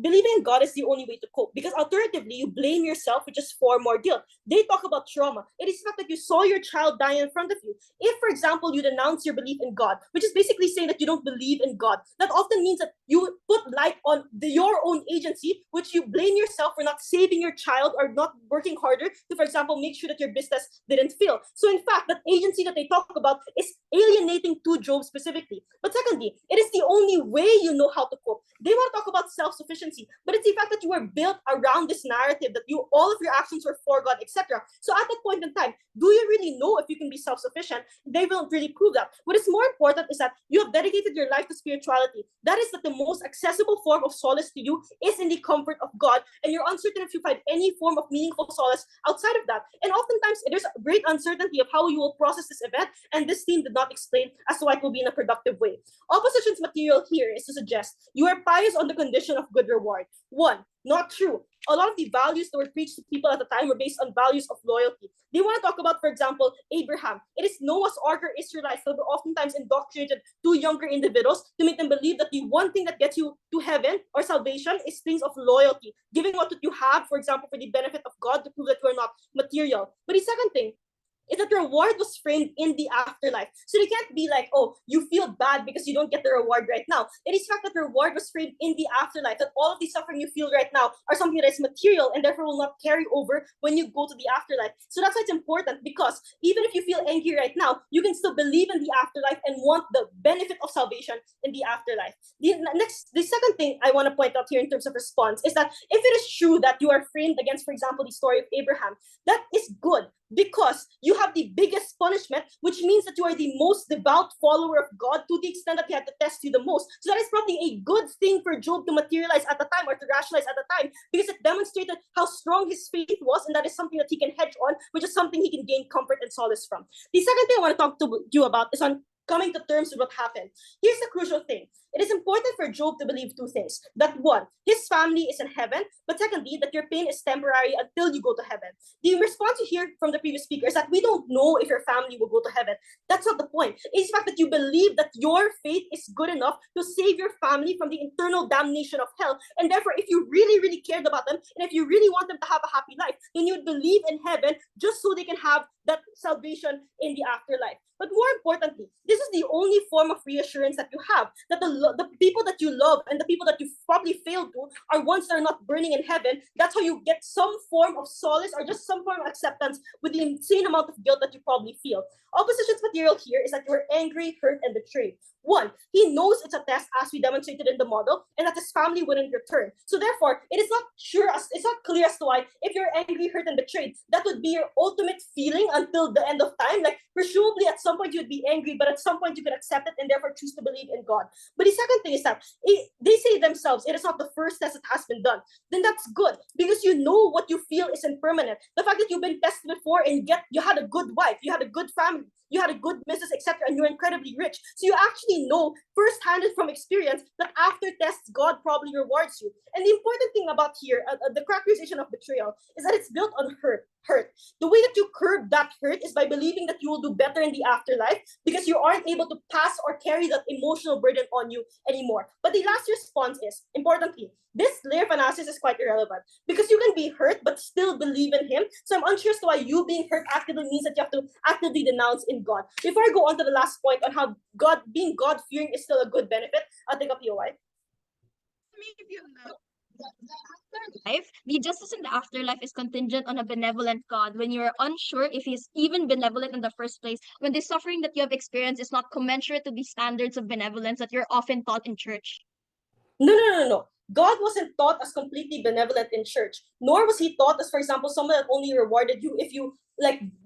S2: believing in God is the only way to cope, because alternatively you blame yourself, which is far more guilt. They talk about trauma. It is the fact that you saw your child die in front of you. If, for example, you denounce your belief in God, which is basically saying that you don't believe in God, that often means that you put light on your own agency, which you blame yourself for not saving your child or not working harder to, for example, make sure that your business didn't fail. So in fact, that agency that they talk about is alienating to Job specifically. But secondly, it is the only way you know how to cope. They want to talk about self-sufficiency, but it's the fact that you were built around this narrative that all of your actions were for God, etc. So at that point in time, do you really know if you can be self-sufficient? They won't really prove that. What is more important is that you have dedicated your life to spirituality. That is that the most accessible form of solace to you is in the comfort of God, and you're uncertain if you find any form of meaningful solace outside of that. And oftentimes there's a great uncertainty of how you will process this event, and this team did not explain as to why it will be in a productive way. Opposition's material here is to suggest you are pious on the condition of good reward. 1, not true. A lot of the values that were preached to people at the time were based on values of loyalty. They want to talk about, for example, Abraham. It is Noah's Ark or Israelites that were oftentimes indoctrinated to younger individuals to make them believe that the one thing that gets you to heaven or salvation is things of loyalty, giving what you have, for example, for the benefit of God to prove that you are not material. But the second thing is that reward was framed in the afterlife. So you can't be like, oh, you feel bad because you don't get the reward right now. It is fact that the reward was framed in the afterlife, that all of the suffering you feel right now are something that is material and therefore will not carry over when you go to the afterlife. So that's why it's important, because even if you feel angry right now, you can still believe in the afterlife and want the benefit of salvation in the afterlife. The second thing I want to point out here in terms of response is that if it is true that you are framed against, for example, the story of Abraham, that is good, because you have the biggest punishment, which means that you are the most devout follower of God to the extent that he had to test you the most. So that is probably a good thing for Job to materialize at the time, or to rationalize at the time, because it demonstrated how strong his faith was, and that is something that he can hedge on, which is something he can gain comfort and solace from. The second thing I want to talk to you about is on coming to terms with what happened. Here's the crucial thing. It is important for Job to believe two things. That one, his family is in heaven, but secondly, that your pain is temporary until you go to heaven. The response you hear from the previous speaker is that we don't know if your family will go to heaven. That's not the point. It's the fact that you believe that your faith is good enough to save your family from the eternal damnation of hell. And therefore, if you really, really cared about them, and if you really want them to have a happy life, then you would believe in heaven just so they can have that salvation in the afterlife. But more importantly, this is the only form of reassurance that you have, that the people that you love and the people that you probably failed to are ones that are not burning in heaven. That's how you get some form of solace or just some form of acceptance with the insane amount of guilt that you probably feel. Opposition's material here is that you are angry, hurt, and betrayed. One, he knows it's a test, as we demonstrated in the model, and that his family wouldn't return. So therefore, it's not clear as to why, if you're angry, hurt, and betrayed, that would be your ultimate feeling until the end of time. Like, presumably at some point you'd be angry, but at some point you could accept it and therefore choose to believe in God. But the second thing is that they say themselves, it is not the first test that has been done. Then that's good, because you know what you feel is impermanent. The fact that you've been tested before and you had a good wife, you had a good family, you had a good business, etc., and you're incredibly rich. So you actually know firsthand from experience that after tests, God probably rewards you. And the important thing about here, the characterization of betrayal, is that it's built on hurt. The way that you curb that hurt is by believing that you will do better in the afterlife, because you aren't able to pass or carry that emotional burden on you anymore. But the last response is, importantly, this layer of analysis is quite irrelevant, because you can be hurt but still believe in him. So I'm unsure as to why you being hurt actively means that you have to actively denounce in God. Before I go on to the last point on how being God-fearing is still a good benefit, I'll take a POI.
S7: The justice in the afterlife is contingent on a benevolent God. When you are unsure if he's even benevolent in the first place, when the suffering that you have experienced is not commensurate to the standards of benevolence that you're often taught in church.
S2: No. God wasn't taught as completely benevolent in church, nor was he taught as, for example, someone that only rewarded you if you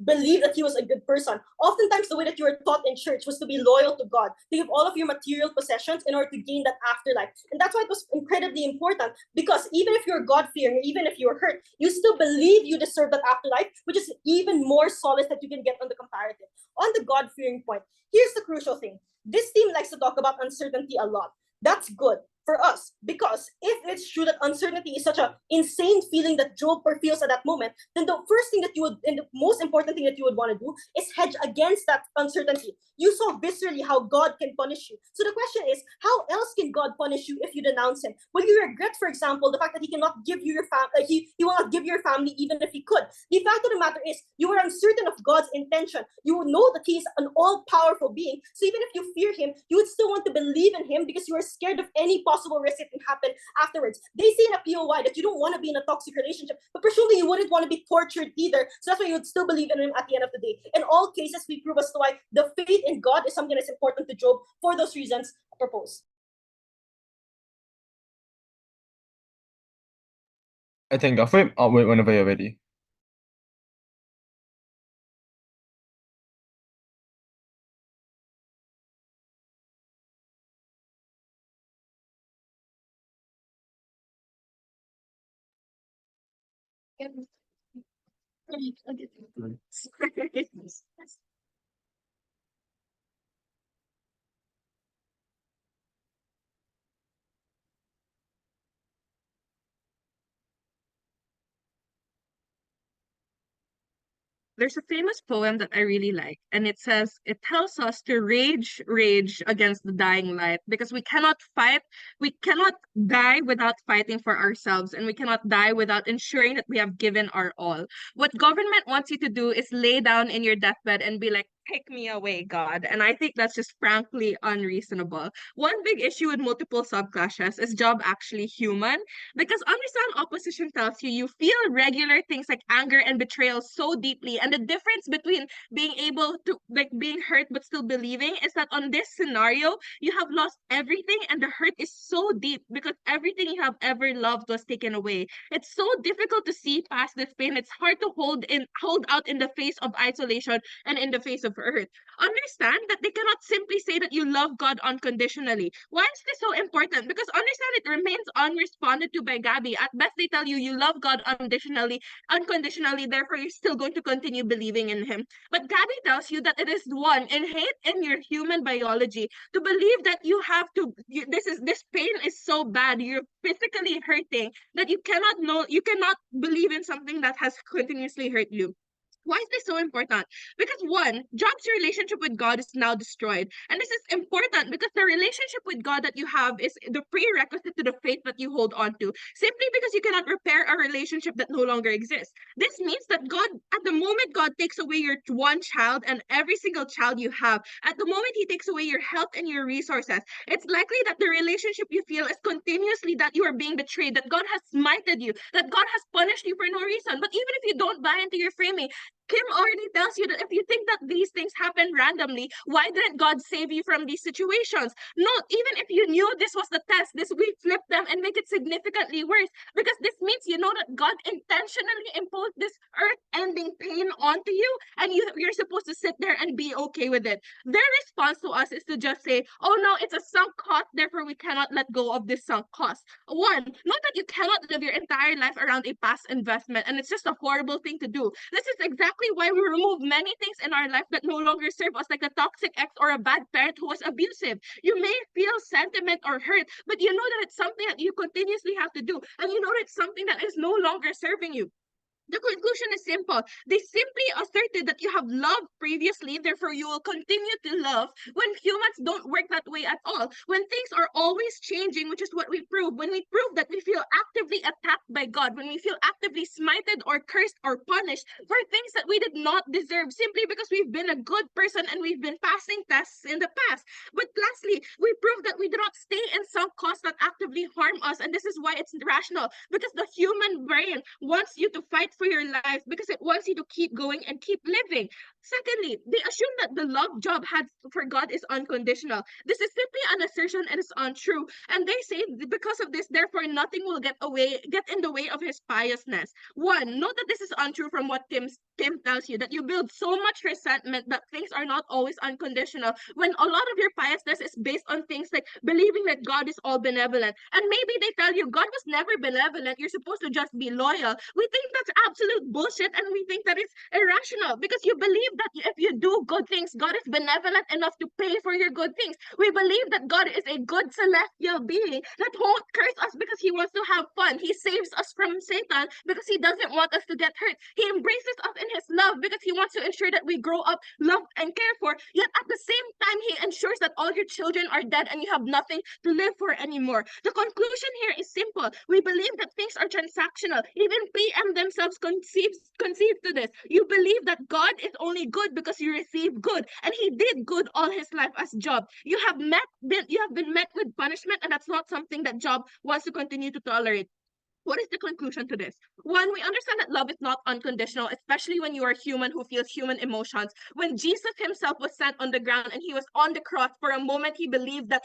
S2: believe that he was a good person. Oftentimes, the way that you were taught in church was to be loyal to God, to give all of your material possessions in order to gain that afterlife. And that's why it was incredibly important, because even if you're God-fearing, even if you're hurt, you still believe you deserve that afterlife, which is even more solace that you can get on the comparative. On the God-fearing point, here's the crucial thing. This team likes to talk about uncertainty a lot. That's good for us, because if it's true that uncertainty is such an insane feeling that Job feels at that moment, then the first thing that you would, and the most important thing that you would want to do, is hedge against that uncertainty. You saw viscerally how God can punish you. So the question is, how else can God punish you if you denounce him? Will you regret, for example, the fact that he cannot give you your family, he will not give your family even if he could? The fact of the matter is, you are uncertain of God's intention. You know that he is an all-powerful being. So even if you fear him, you would still want to believe in him, because you are scared of any possible risk that can happen afterwards. They say in a POI that you don't want to be in a toxic relationship, but presumably you wouldn't want to be tortured either. So that's why you would still believe in him at the end of the day. In all cases, we prove as to why the faith in God is something that's important to Job for those reasons proposed.
S1: I think frame. I'll wait whenever you're ready.
S4: there's a famous poem that I really like, and it says, it tells us to rage against the dying light, because we cannot die without fighting for ourselves, and we cannot die without ensuring that we have given our all. What government wants you to do is lay down in your deathbed and be like, take me away, God. And I think that's just frankly unreasonable. One big issue with multiple subclasses is job actually human? Because understand opposition tells you you feel regular things like anger and betrayal so deeply. And the difference between being able to, like, being hurt but still believing is that on this scenario, you have lost everything and the hurt is so deep because everything you have ever loved was taken away. It's so difficult to see past this pain. It's hard to hold out in the face of isolation and in the face of hurt. Understand that they cannot simply say that you love God unconditionally. Why is this so important? Because understand it remains unresponded to by Gabi. At best, they tell you you love God unconditionally, therefore you're still going to continue believing in Him. But Gabi tells you that it is one innate in your human biology to believe that you have to. This pain is so bad, you're physically hurting, that you cannot believe in something that has continuously hurt you. Why is this so important? Because one, Job's relationship with God is now destroyed. And this is important because the relationship with God that you have is the prerequisite to the faith that you hold on to. Simply because you cannot repair a relationship that no longer exists. This means that God, at the moment God takes away your one child and every single child you have, at the moment He takes away your health and your resources, it's likely that the relationship you feel is continuously that you are being betrayed, that God has smited you, that God has punished you for no reason. But even if you don't buy into your framing, Kim already tells you that if you think that these things happen randomly, why didn't God save you from these situations? No, even if you knew this was the test, we flip them and make it significantly worse, because this means you know that God intentionally imposed this earth-ending pain onto you, and you're supposed to sit there and be okay with it. Their response to us is to just say, oh no, it's a sunk cost, therefore we cannot let go of this sunk cost. One, not that you cannot live your entire life around a past investment, and it's just a horrible thing to do. This is exactly why we remove many things in our life that no longer serve us, like a toxic ex or a bad parent who was abusive. You may feel sentiment or hurt, but you know that it's something that you continuously have to do, and you know that it's something that is no longer serving you. The conclusion is simple. They simply asserted that you have loved previously, therefore you will continue to love, when humans don't work that way at all. When things are always changing, which is what we prove. When we prove that we feel actively attacked by God, when we feel actively smited or cursed or punished for things that we did not deserve, simply because we've been a good person and we've been passing tests in the past. But lastly, we prove that we do not stay in some cause that actively harm us, and this is why it's rational, because the human brain wants you to fight for your life because it wants you to keep going and keep living. Secondly, they assume that the love Job had for God is unconditional. This is simply an assertion and it's untrue. And they say because of this, therefore, nothing will get in the way of his piousness. One, note that this is untrue from what Tim tells you, that you build so much resentment that things are not always unconditional, when a lot of your piousness is based on things like believing that God is all benevolent. And maybe they tell you God was never benevolent, you're supposed to just be loyal. We think that's absolute bullshit, and we think that it's irrational because you believe that if you do good things, God is benevolent enough to pay for your good things. We believe that God is a good celestial being that won't curse us because He wants to have fun. He saves us from Satan because He doesn't want us to get hurt. He embraces us in His love because He wants to ensure that we grow up loved and cared for. Yet at the same time, He ensures that all your children are dead and you have nothing to live for anymore. The conclusion here is simple. We believe that things are transactional. Even PM themselves conceive to this. You believe that God is only good because you receive good, and He did good all His life as Job. You have been met with punishment, and that's not something that Job wants to continue to tolerate. What is the conclusion to this? One, we understand that love is not unconditional, especially when you are human who feels human emotions. When Jesus Himself was sent on the ground and He was on the cross, for a moment He believed that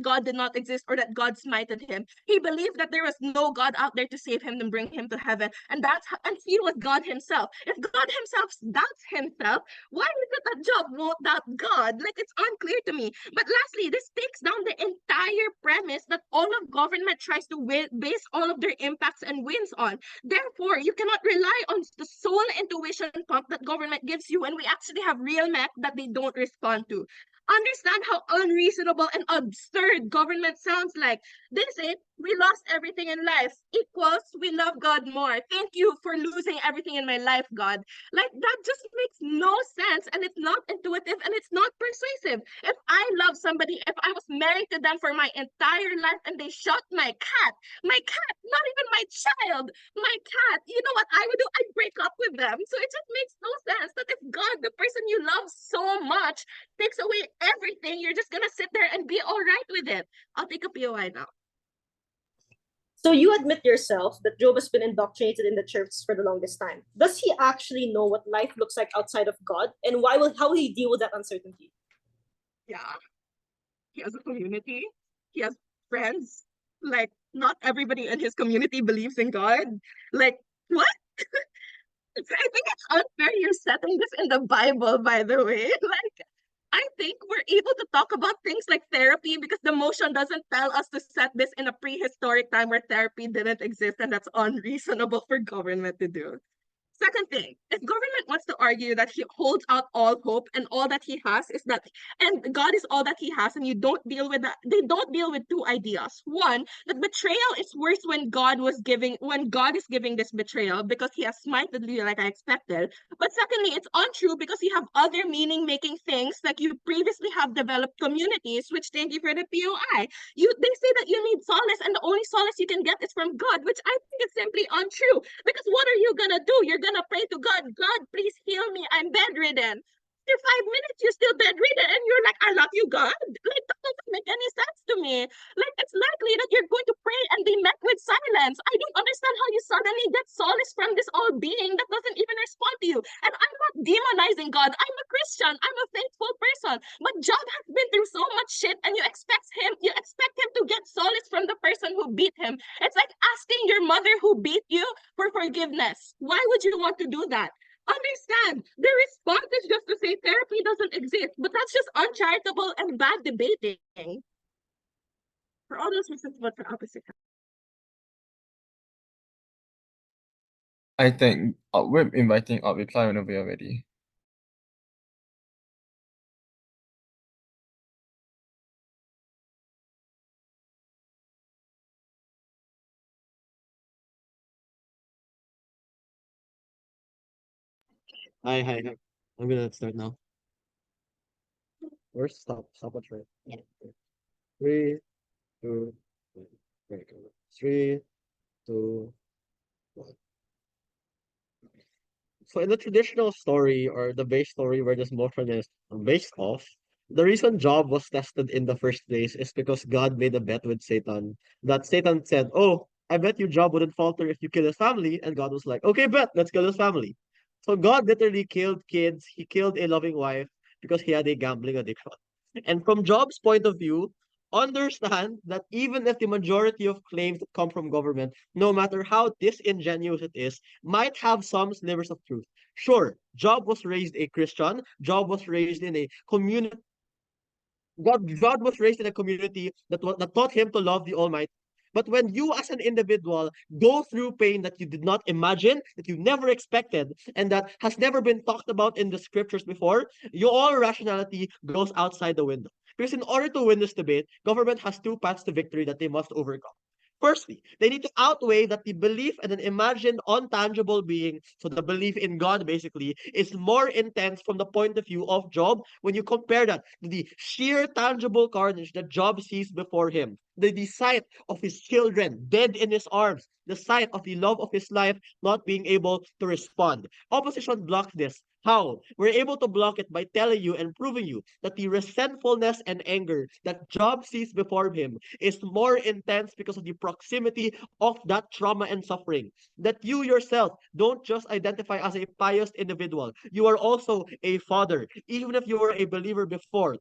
S4: God did not exist, or that God smited Him. He believed that there was no God out there to save Him and bring Him to heaven, and He was God Himself. If God Himself doubts Himself, why is it that Job won't doubt God? Like, it's unclear to me. But lastly, this takes down the entire premise that all of government tries to base all of their impacts and wins on. Therefore, you cannot rely on the sole intuition pump that government gives you when we actually have real mech that they don't respond to.
S8: understand how unreasonable and absurd government sounds like. They say we lost everything in life equals we love God more. Thank you for losing everything in my life, God. Like, that just makes no sense, and it's not intuitive, and it's not persuasive. If I love somebody, if I was married to them for my entire life and they shot my cat, not even my child, my cat, you know what I would do? I'd break up with them. So it just makes no sense that if God, the person you love so much, takes away everything, you're just gonna sit there and be all right with it. I'll take a POI now.
S2: So you admit yourself that Job has been indoctrinated in the church for the longest time. Does he actually know what life looks like outside of God, and how will he deal with that uncertainty?
S8: Yeah, he has a community. He has friends. Like, not everybody in his community believes in God. Like, what? I think it's unfair you're setting this in the Bible, by the way. Like, I think we're able to talk about things like therapy because the motion doesn't tell us to set this in a prehistoric time where therapy didn't exist, and that's unreasonable for government to do. Second thing, if government wants to argue that he holds out all hope and all that he has is that, and God is all that he has, and you don't deal with that, they don't deal with two ideas. One, that betrayal is worse when God is giving this betrayal because he has smited you like I expected. But secondly, it's untrue because you have other meaning-making things, like you previously have developed communities, which thank you for the POI. They say that you need solace, and the only solace you can get is from God, which I think is simply untrue. Because what are you gonna do? You're gonna pray to God, God, please heal me, I'm bedridden. After 5 minutes, you're still bedridden, and you're like, I love you, God. Like, that doesn't make any sense to me. Like, it's likely that you're going to pray and be met with silence. I don't understand how you suddenly get solace from this all being that doesn't even respond to you. And I'm not demonizing God. I'm a Christian. I'm a faithful person. But Job has been through so much shit, and you expect him to get solace from the person who beat him. It's like asking your mother who beat you for forgiveness. Why would you want to do that? Understand, the response is just to say therapy doesn't exist, but that's just uncharitable and bad debating. For all those reasons, vote for opposite.
S1: I think we're inviting up. Reply whenever you're ready.
S5: Hi, hi, hi. I'm gonna start now. Or stop at right.
S7: Yeah.
S5: 3, 2, 1. Very good. 3, 2, 1. So in the traditional story or the base story where this motion is based off, the reason Job was tested in the first place is because God made a bet with Satan. That Satan said, "Oh, I bet you Job wouldn't falter if you kill his family." And God was like, "Okay, bet, let's kill his family." So God literally killed kids. He killed a loving wife because he had a gambling addiction. And from Job's point of view, understand that even if the majority of claims that come from government, no matter how disingenuous it is, might have some slivers of truth. Sure, Job was raised a Christian. Job was raised in a community. God was raised in a community that taught him to love the Almighty. But when you as an individual go through pain that you did not imagine, that you never expected, and that has never been talked about in the scriptures before, your rationality goes outside the window. Because in order to win this debate, government has two paths to victory that they must overcome. Firstly, they need to outweigh that the belief in an imagined, untangible being, so the belief in God basically, is more intense from the point of view of Job when you compare that to the sheer tangible carnage that Job sees before him. The sight of his children dead in his arms, the sight of the love of his life not being able to respond. Opposition blocks this. How? We're able to block it by telling you and proving you that the resentfulness and anger that Job sees before him is more intense because of the proximity of that trauma and suffering. That you yourself don't just identify as a pious individual. You are also a father. Even if you were a believer before,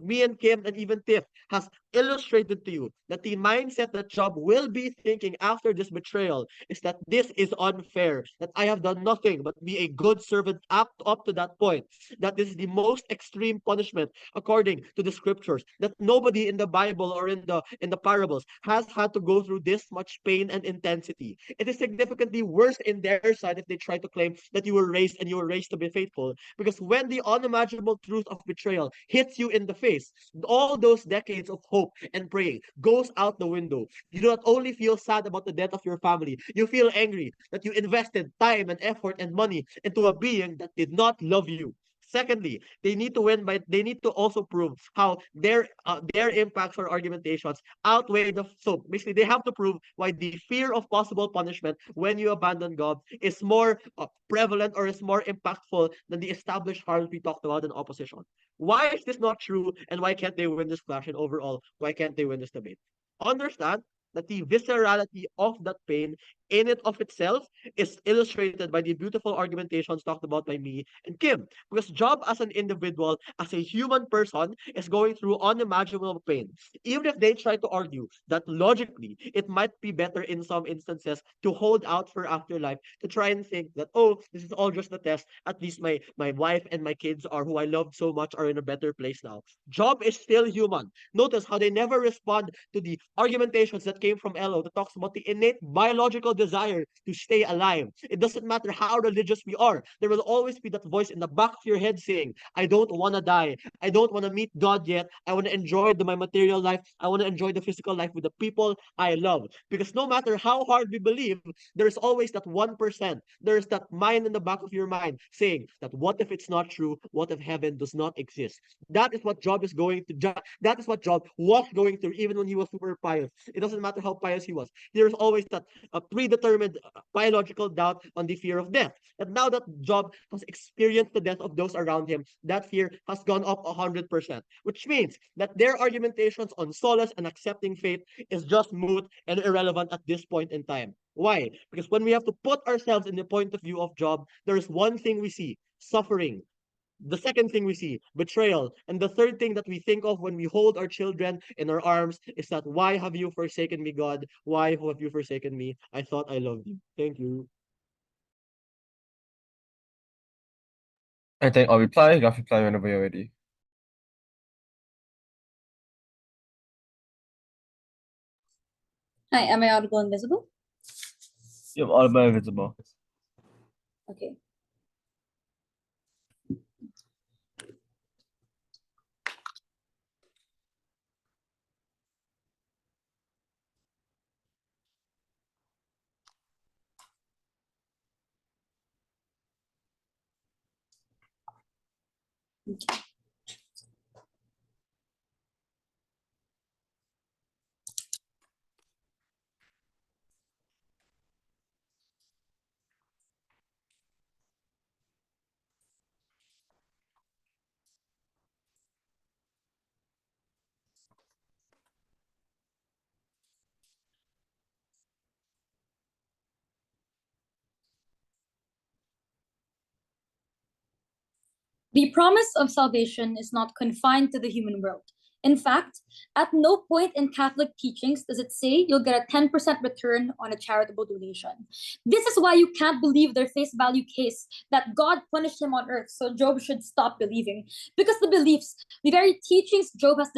S5: me and Kim and even Tiff has illustrated submit to you that the mindset that Job will be thinking after this betrayal is that this is unfair, that I have done nothing but be a good servant up to that point, that this is the most extreme punishment according to the scriptures, that nobody in the Bible or in the parables has had to go through this much pain and intensity. It is significantly worse in their side if they try to claim that you were raised and you were raised to be faithful. Because when the unimaginable truth of betrayal hits you in the face, all those decades of hope and praying goes out the window. You do not only feel sad about the death of your family, you feel angry that you invested time and effort and money into a being that did not love you. Secondly, they need to win by they need to also prove how their impacts or argumentations outweigh the so basically they have to prove why the fear of possible punishment when you abandon God is more prevalent or is more impactful than the established harms we talked about in opposition. Why is this not true, and why can't they win this clash? And overall, why can't they win this debate? Understand that the viscerality of that pain in it of itself is illustrated by the beautiful argumentations talked about by me and Kim. Because Job as an individual, as a human person, is going through unimaginable pain. Even if they try to argue that logically it might be better in some instances to hold out for afterlife, to try and think that, oh, this is all just a test. At least my wife and my kids are who I loved so much are in a better place now. Job is still human. Notice how they never respond to the argumentations that came from Elo that talks about the innate biological desire to stay alive. It doesn't matter how religious we are. There will always be that voice in the back of your head saying, I don't want to die. I don't want to meet God yet. I want to enjoy my material life. I want to enjoy the physical life with the people I love. Because no matter how hard we believe, there's always that 1%. There's that mind in the back of your mind saying that what if it's not true? What if heaven does not exist? That is what Job is going to. That is what Job was going through even when he was super pious. It doesn't matter how pious he was. There's always that predetermined biological doubt on the fear of death. And now that Job has experienced the death of those around him, that fear has gone up 100%, which means that their argumentations on solace and accepting fate is just moot and irrelevant at this point in time. Why? Because when we have to put ourselves in the point of view of Job, there is one thing we see: suffering. The second thing we see, betrayal. And the third thing that we think of when we hold our children in our arms is that, why have you forsaken me, God? Why have you forsaken me? I thought I loved you. Thank you.
S1: I think I'll reply. You have to reply whenever you're ready.
S3: Hi, am I audible and visible?
S1: You're audible and visible.
S3: Okay. Okay. The promise of salvation is not confined to the human world. In fact, at no point in Catholic teachings does it say you'll get a 10% return on a charitable donation. This is why you can't believe their face value case that God punished him on earth, so Job should stop believing. Because the beliefs, the very teachings Job has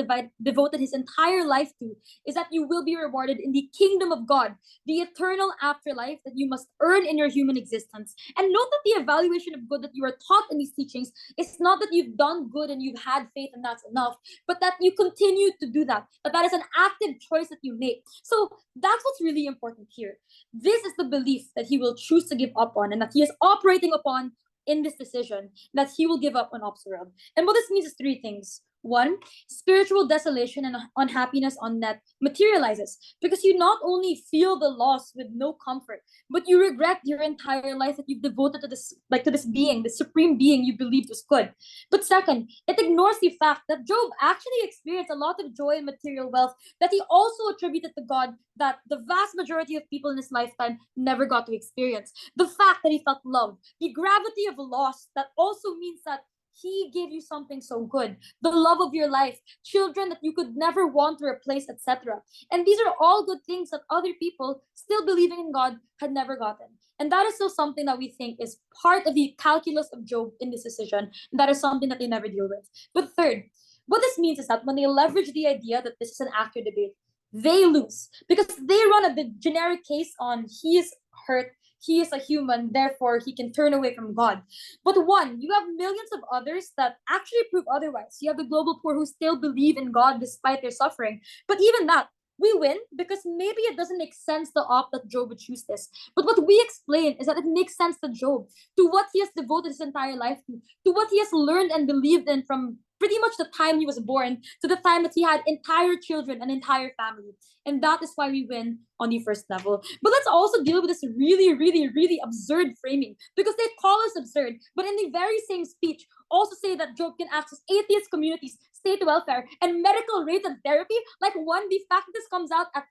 S3: devoted his entire life to, is that you will be rewarded in the kingdom of God, the eternal afterlife that you must earn in your human existence. And note that the evaluation of good that you are taught in these teachings is not that you've done good and you've had faith and that's enough, but that you continue to do that. But that is an active choice that you make. So that's what's really important here. This is the belief that he will choose to give up on and that he is operating upon in this decision, that he will give up on Observe. And what this means is three things. One, spiritual desolation and unhappiness on that materializes because you not only feel the loss with no comfort, but you regret your entire life that you've devoted to this, like to this being, the supreme being you believed was good. But second, it ignores the fact that Job actually experienced a lot of joy and material wealth that he also attributed to God that the vast majority of people in his lifetime never got to experience. The fact that he felt love, the gravity of loss that also means that He gave you something so good, the love of your life, children that you could never want to replace, etc. And these are all good things that other people still believing in God had never gotten. And that is still something that we think is part of the calculus of Job in this decision. And that is something that they never deal with. But third, what this means is that when they leverage the idea that this is an actor debate, they lose because they run a generic case on he is hurt, he is a human, therefore he can turn away from God. But one, you have millions of others that actually prove otherwise. You have the global poor who still believe in God despite their suffering. But even that, we win because maybe it doesn't make sense to opt that Job would choose this. But what we explain is that it makes sense to Job, to what he has devoted his entire life to what he has learned and believed in from pretty much the time he was born to the time that he had entire children, an entire family. And that is why we win on the first level. But let's also deal with this really, really, really absurd framing because they call us absurd, but in the very same speech, also say that Job can access atheist communities, state welfare, and medical rated therapy. Like one, the fact that this comes out at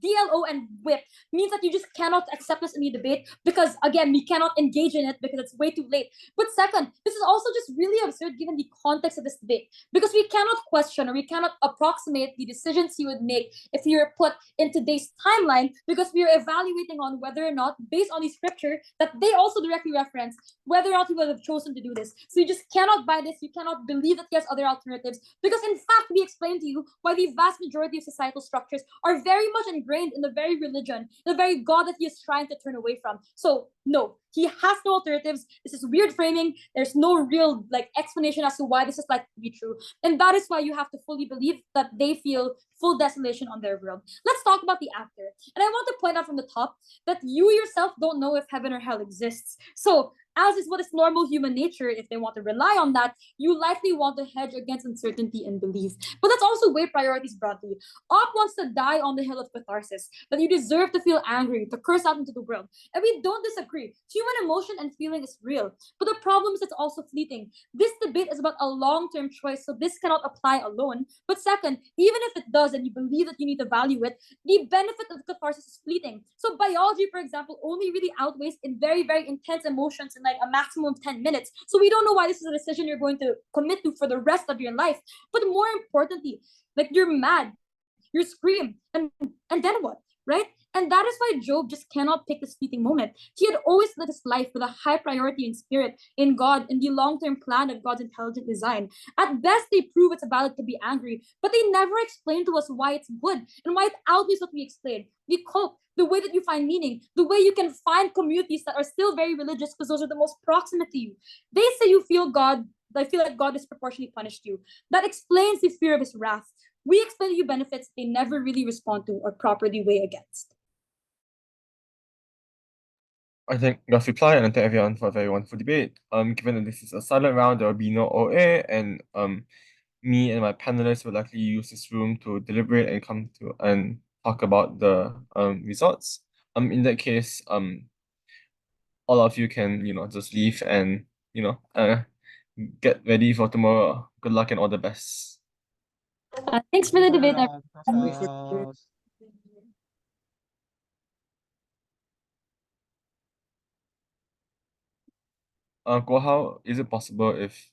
S3: DLO and WHIP means that you just cannot accept this in the debate because, again, we cannot engage in it because it's way too late. But second, this is also just really absurd given the context of this debate because we cannot question or we cannot approximate the decisions he would make if he were put in today's timeline because we are evaluating on whether or not, based on the scripture that they also directly reference, whether or not he would have chosen to do this. So you just cannot buy this. You cannot believe that he has other alternatives because, in fact, we explained to you why the vast majority of societal structures are very much ingrained in the very religion, the very God that he is trying to turn away from. So no, he has no alternatives. This is weird framing. There's no real explanation as to why this is likely to be true. And that is why you have to fully believe that they feel full desolation on their world. Let's talk about the actor. And I want to point out from the top that you yourself don't know if heaven or hell exists. So as is what is normal human nature, if they want to rely on that, you likely want to hedge against uncertainty and belief. But let's also weigh priorities broadly. Op wants to die on the hill of catharsis, that you deserve to feel angry, to curse out into the world. And we don't disagree. Human emotion and feeling is real. But the problem is it's also fleeting. This debate is about a long-term choice, so this cannot apply alone. But second, even if it does and you believe that you need to value it, the benefit of catharsis is fleeting. So biology, for example, only really outweighs in very, very intense emotions in a maximum of 10 minutes. So we don't know why this is a decision you're going to commit to for the rest of your life. But more importantly, you're mad, you scream, and then what, right? And that is why Job just cannot pick this fleeting moment. He had always lived his life with a high priority in spirit, in God, in the long-term plan of God's intelligent design. At best, they prove it's valid to be angry, but they never explain to us why it's good and why it outweighs what we explain. The cope, the way that you find meaning, the way you can find communities that are still very religious because those are the most proximate to you. They say you feel God, I feel like God disproportionately punished you. That explains the fear of his wrath. We explain to you benefits they never really respond to or properly weigh against.
S1: I think that's reply, and I thank everyone for a very wonderful debate. Given that this is a silent round, there will be no OA, and me and my panelists will likely use this room to deliberate and come to and talk about the results. In that case, all of you can just leave and get ready for tomorrow. Good luck and all the best.
S3: Thanks for the debate.
S1: Guo, how is it possible if